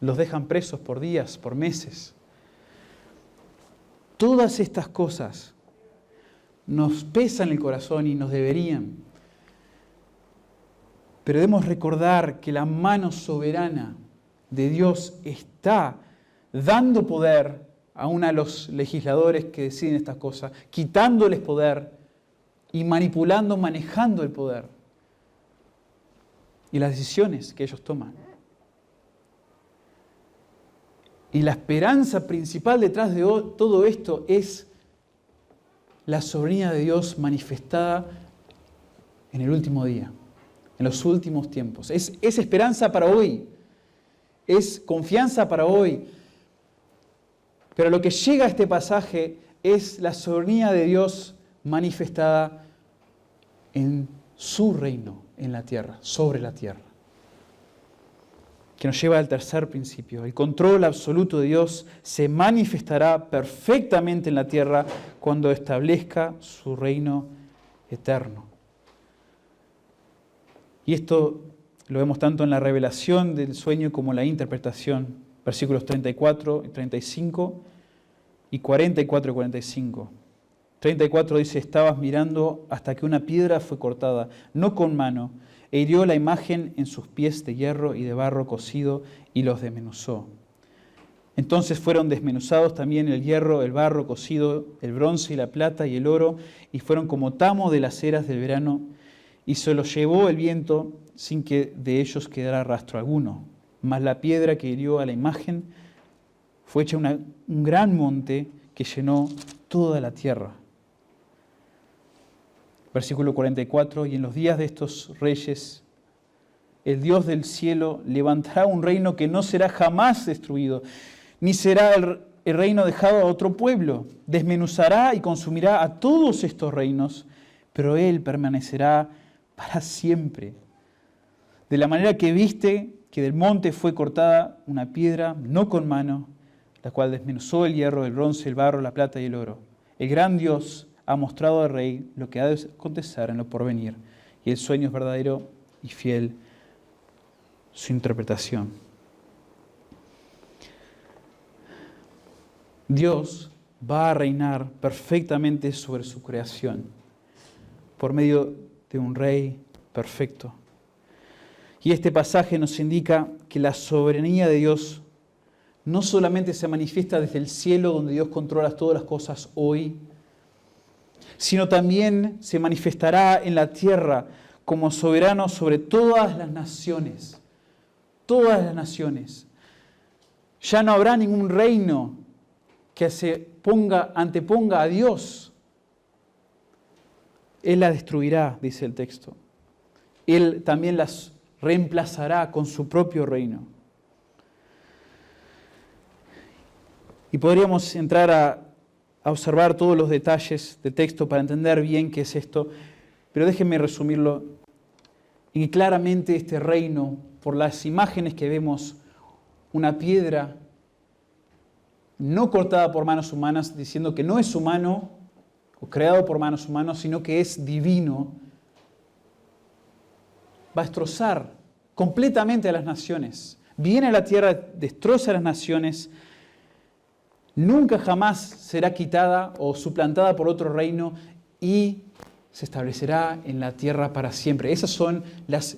los dejan presos por días, por meses. Todas estas cosas nos pesan el corazón y nos deberían. Pero debemos recordar que la mano soberana de Dios está dando poder aún a los legisladores que deciden estas cosas, quitándoles poder y manipulando, manejando el poder y las decisiones que ellos toman. Y la esperanza principal detrás de todo esto es la soberanía de Dios manifestada en el último día, en los últimos tiempos. Es esperanza para hoy, es confianza para hoy. Pero lo que llega a este pasaje es la soberanía de Dios manifestada en su reino en la tierra, sobre la tierra. Que nos lleva al tercer principio. El control absoluto de Dios se manifestará perfectamente en la tierra cuando establezca su reino eterno. Y esto lo vemos tanto en la revelación del sueño como en la interpretación. Versículos 34 y 35 y 44 y 45. 34 dice: estabas mirando hasta que una piedra fue cortada, no con mano, e hirió la imagen en sus pies de hierro y de barro cocido y los desmenuzó. Entonces fueron desmenuzados también el hierro, el barro cocido, el bronce y la plata y el oro, y fueron como tamo de las eras del verano, y se los llevó el viento sin que de ellos quedara rastro alguno. Mas la piedra que hirió a la imagen fue hecha un gran monte que llenó toda la tierra. Versículo 44, y en los días de estos reyes, el Dios del cielo levantará un reino que no será jamás destruido, ni será el reino dejado a otro pueblo. Desmenuzará y consumirá a todos estos reinos, pero Él permanecerá para siempre. De la manera que viste que del monte fue cortada una piedra, no con mano, la cual desmenuzó el hierro, el bronce, el barro, la plata y el oro. El gran Dios ha mostrado al rey lo que ha de acontecer en lo porvenir, y el sueño es verdadero y fiel su interpretación. Dios va a reinar perfectamente sobre su creación por medio de un rey perfecto. Y este pasaje nos indica que la soberanía de Dios no solamente se manifiesta desde el cielo, donde Dios controla todas las cosas hoy, sino también se manifestará en la tierra como soberano sobre todas las naciones. Todas las naciones. Ya no habrá ningún reino que anteponga a Dios. Él la destruirá, dice el texto. Él también las reemplazará con su propio reino. Y podríamos entrar a observar todos los detalles del texto para entender bien qué es esto, pero déjenme resumirlo. Y claramente este reino, por las imágenes que vemos, una piedra no cortada por manos humanas, diciendo que no es humano o creado por manos humanas, sino que es divino, va a destrozar completamente a las naciones. Viene a la tierra, destroza a las naciones, nunca jamás será quitada o suplantada por otro reino y se establecerá en la tierra para siempre. Esas son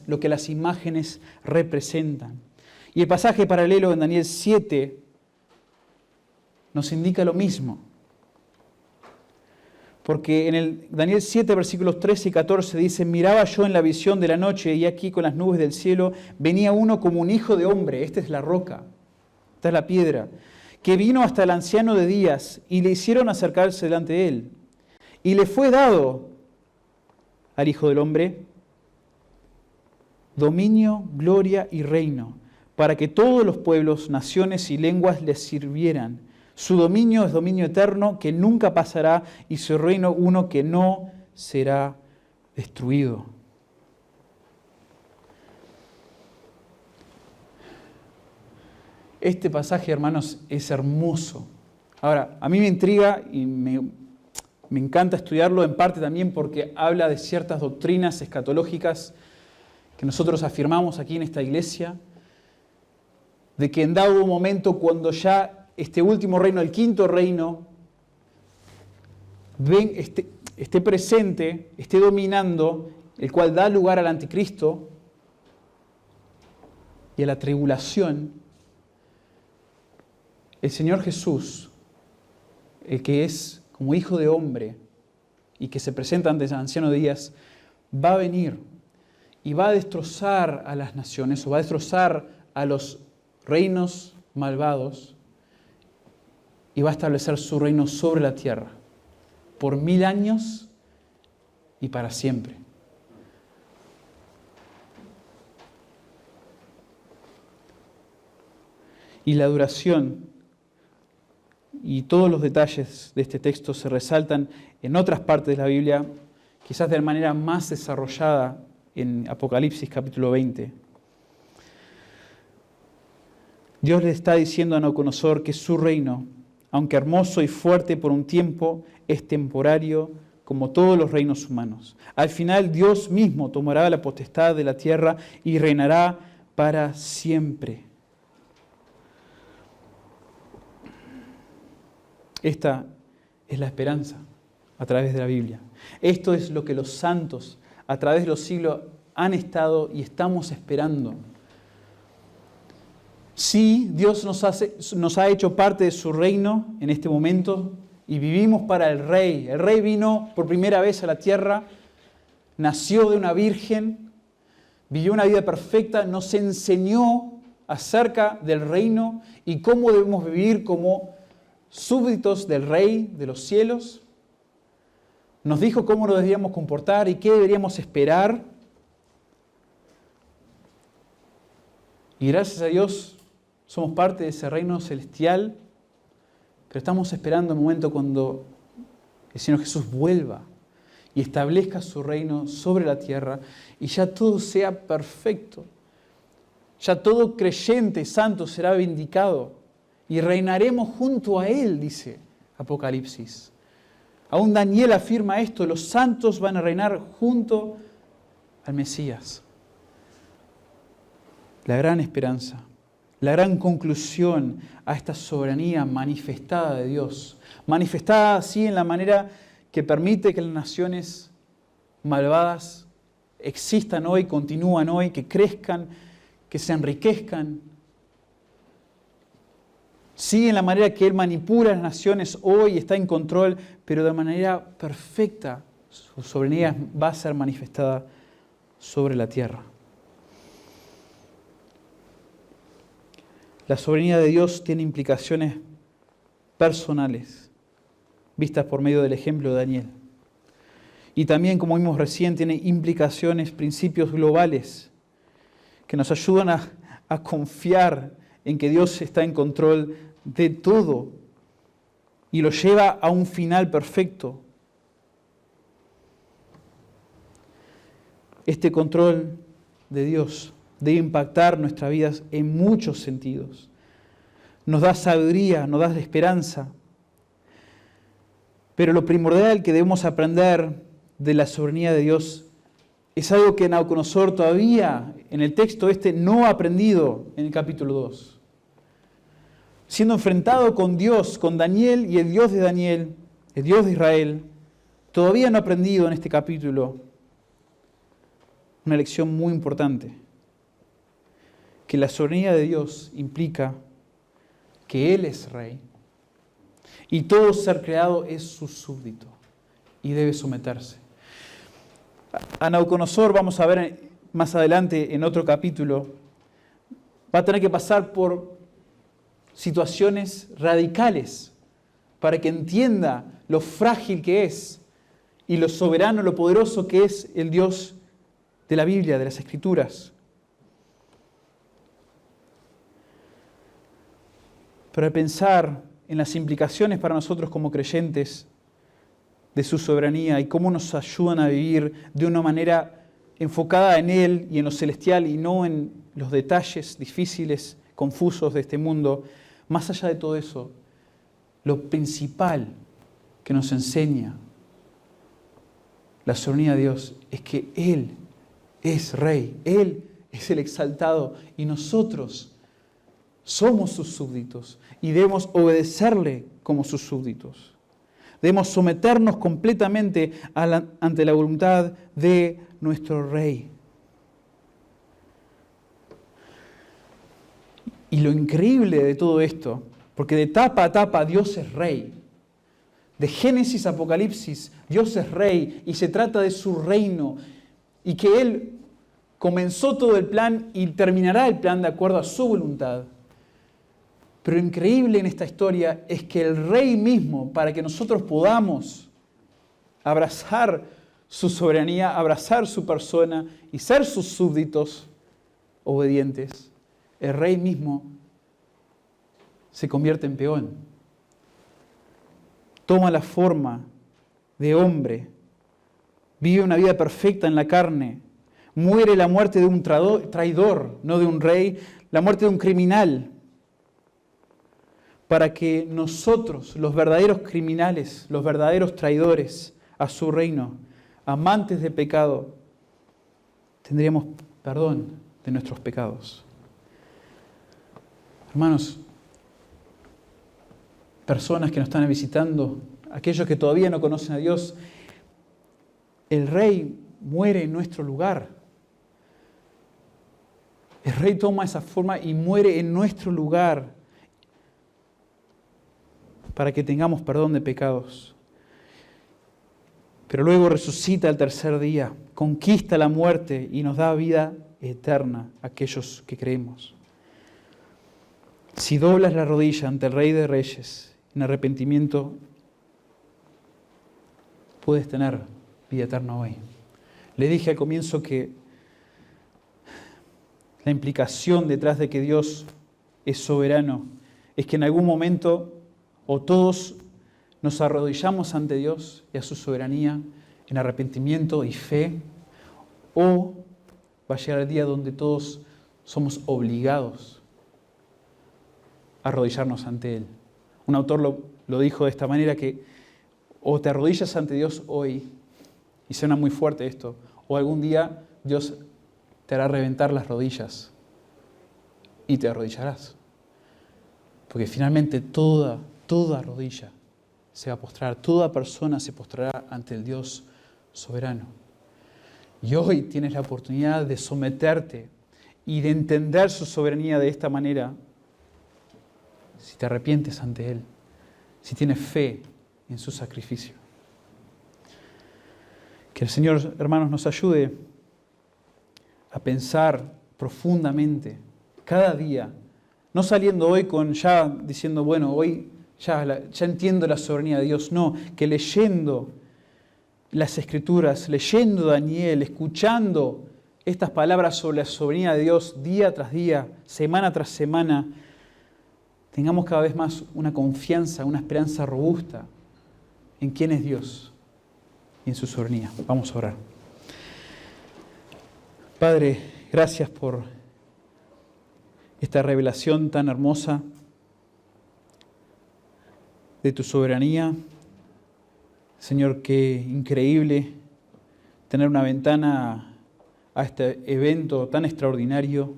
lo que las imágenes representan. Y el pasaje paralelo en Daniel 7 nos indica lo mismo. Porque en el Daniel 7, versículos 13 y 14 dice: miraba yo en la visión de la noche y aquí con las nubes del cielo venía uno como un hijo de hombre. Esta es la roca, esta es la piedra, que vino hasta el anciano de días y le hicieron acercarse delante de él. Y le fue dado al Hijo del Hombre dominio, gloria y reino, para que todos los pueblos, naciones y lenguas le sirvieran. Su dominio es dominio eterno que nunca pasará y su reino uno que no será destruido. Este pasaje, hermanos, es hermoso. Ahora, a mí me intriga y me encanta estudiarlo, en parte también porque habla de ciertas doctrinas escatológicas que nosotros afirmamos aquí en esta iglesia, de que en dado momento, cuando ya este último reino, el quinto reino, esté presente, esté dominando, el cual da lugar al anticristo y a la tribulación, el Señor Jesús, el que es como Hijo de Hombre y que se presenta ante el anciano de días, va a venir y va a destrozar a las naciones o va a destrozar a los reinos malvados y va a establecer su reino sobre la tierra por 1000 años y para siempre. Y la duración y todos los detalles de este texto se resaltan en otras partes de la Biblia, quizás de manera más desarrollada en Apocalipsis capítulo 20. Dios le está diciendo a Nabucodonosor que su reino, aunque hermoso y fuerte por un tiempo, es temporario como todos los reinos humanos. Al final Dios mismo tomará la potestad de la tierra y reinará para siempre. Esta es la esperanza a través de la Biblia. Esto es lo que los santos a través de los siglos han estado y estamos esperando. Sí, Dios nos ha hecho parte de su reino en este momento y vivimos para el Rey. El Rey vino por primera vez a la tierra, nació de una virgen, vivió una vida perfecta, nos enseñó acerca del reino y cómo debemos vivir como súbditos del Rey de los cielos. Nos dijo cómo nos debíamos comportar y qué deberíamos esperar. Y gracias a Dios somos parte de ese reino celestial, pero estamos esperando el momento cuando el Señor Jesús vuelva y establezca su reino sobre la tierra y ya todo sea perfecto. Ya todo creyente santo será vindicado y reinaremos junto a Él, dice Apocalipsis. Aún Daniel afirma esto, los santos van a reinar junto al Mesías. La gran esperanza, la gran conclusión a esta soberanía manifestada de Dios, manifestada así en la manera que permite que las naciones malvadas existan hoy, continúan hoy, que crezcan, que se enriquezcan. Sí, en la manera que Él manipula las naciones hoy, está en control, pero de manera perfecta su soberanía va a ser manifestada sobre la tierra. La soberanía de Dios tiene implicaciones personales, vistas por medio del ejemplo de Daniel. Y también, como vimos recién, tiene implicaciones, principios globales que nos ayudan a confiar en que Dios está en control de todo y lo lleva a un final perfecto. Este control de Dios debe impactar nuestras vidas en muchos sentidos. Nos da sabiduría, nos da esperanza. Pero lo primordial que debemos aprender de la soberanía de Dios es algo que Nabucodonosor todavía en el texto no ha aprendido en el capítulo 2. Siendo enfrentado con Dios, con Daniel y el Dios de Daniel, el Dios de Israel, todavía no ha aprendido en este capítulo una lección muy importante. Que la soberanía de Dios implica que Él es Rey y todo ser creado es su súbdito y debe someterse. A Nabucodonosor, vamos a ver más adelante en otro capítulo, va a tener que pasar por situaciones radicales para que entienda lo frágil que es y lo soberano, lo poderoso que es el Dios de la Biblia, de las Escrituras. Pero al pensar en las implicaciones para nosotros como creyentes de su soberanía y cómo nos ayudan a vivir de una manera enfocada en Él y en lo celestial y no en los detalles difíciles, confusos de este mundo, más allá de todo eso, lo principal que nos enseña la soberanía de Dios es que Él es Rey, Él es el exaltado y nosotros somos sus súbditos y debemos obedecerle como sus súbditos. Debemos someternos completamente ante la voluntad de nuestro Rey. Y lo increíble de todo esto, porque de tapa a tapa Dios es Rey. De Génesis a Apocalipsis, Dios es Rey y se trata de su reino y que Él comenzó todo el plan y terminará el plan de acuerdo a su voluntad. Pero lo increíble en esta historia es que el Rey mismo, para que nosotros podamos abrazar su soberanía, abrazar su persona y ser sus súbditos obedientes, el Rey mismo se convierte en peón. Toma la forma de hombre, vive una vida perfecta en la carne, muere la muerte de un traidor, no de un rey, la muerte de un criminal, para que nosotros, los verdaderos criminales, los verdaderos traidores a su reino, amantes de pecado, tendríamos perdón de nuestros pecados. Hermanos, personas que nos están visitando, aquellos que todavía no conocen a Dios, el Rey muere en nuestro lugar. El Rey toma esa forma y muere en nuestro lugar para que tengamos perdón de pecados. Pero luego resucita al tercer día, conquista la muerte y nos da vida eterna a aquellos que creemos. Si doblas la rodilla ante el Rey de Reyes en arrepentimiento, puedes tener vida eterna hoy. Le dije al comienzo que la implicación detrás de que Dios es soberano es que en algún momento o todos nos arrodillamos ante Dios y a su soberanía en arrepentimiento y fe, o va a llegar el día donde todos somos obligados a arrodillarnos ante Él. Un autor lo dijo de esta manera, que o te arrodillas ante Dios hoy, y suena muy fuerte esto, o algún día Dios te hará reventar las rodillas y te arrodillarás. Porque finalmente toda rodilla se va a postrar, toda persona se postrará ante el Dios soberano. Y hoy tienes la oportunidad de someterte y de entender su soberanía de esta manera, si te arrepientes ante Él, si tienes fe en su sacrificio. Que el Señor, hermanos, nos ayude a pensar profundamente cada día, no saliendo hoy diciendo, bueno, hoy ya entiendo la soberanía de Dios. No, que leyendo las Escrituras, leyendo Daniel, escuchando estas palabras sobre la soberanía de Dios día tras día, semana tras semana, tengamos cada vez más una confianza, una esperanza robusta en quién es Dios y en su soberanía. Vamos a orar. Padre, gracias por esta revelación tan hermosa de tu soberanía. Señor, qué increíble tener una ventana a este evento tan extraordinario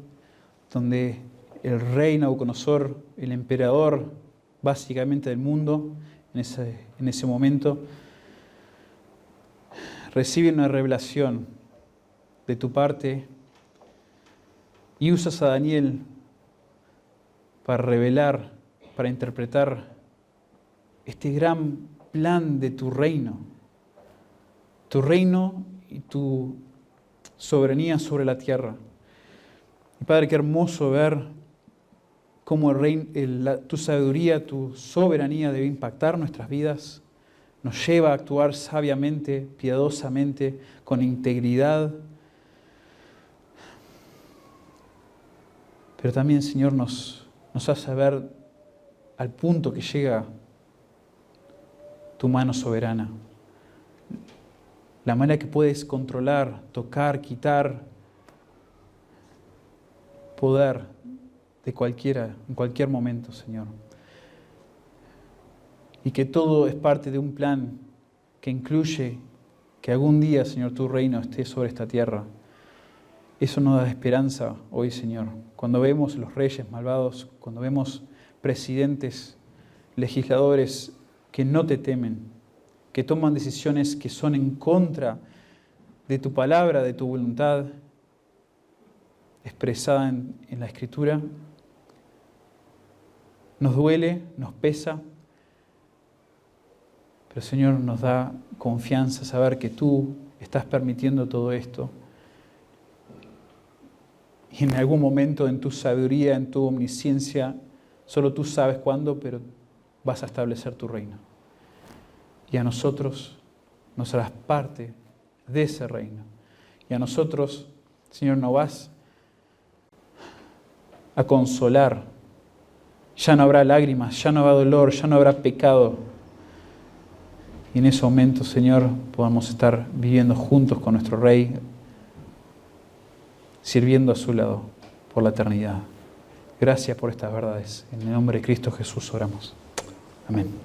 donde el rey Nabucodonosor, el emperador básicamente del mundo, en ese momento, recibe una revelación de tu parte y usas a Daniel para revelar, para interpretar este gran plan de tu reino y tu soberanía sobre la tierra. Y Padre, qué hermoso ver cómo tu sabiduría, tu soberanía debe impactar nuestras vidas. Nos lleva a actuar sabiamente, piadosamente, con integridad. Pero también, Señor, nos hace ver al punto que llega tu mano soberana. La manera que puedes controlar, tocar, quitar poder de en cualquier momento, Señor. Y que todo es parte de un plan que incluye que algún día, Señor, tu reino esté sobre esta tierra. Eso nos da esperanza hoy, Señor. Cuando vemos los reyes malvados, cuando vemos presidentes, legisladores que no te temen, que toman decisiones que son en contra de tu palabra, de tu voluntad, expresada en la Escritura, nos duele, nos pesa, pero Señor, nos da confianza saber que tú estás permitiendo todo esto. Y en algún momento en tu sabiduría, en tu omnisciencia, solo tú sabes cuándo, pero vas a establecer tu reino. Y a nosotros nos harás parte de ese reino. Y a nosotros, Señor, nos vas a consolar. Ya no habrá lágrimas, ya no habrá dolor, ya no habrá pecado. Y en ese momento, Señor, podamos estar viviendo juntos con nuestro Rey, sirviendo a su lado por la eternidad. Gracias por estas verdades. En el nombre de Cristo Jesús oramos. Amén.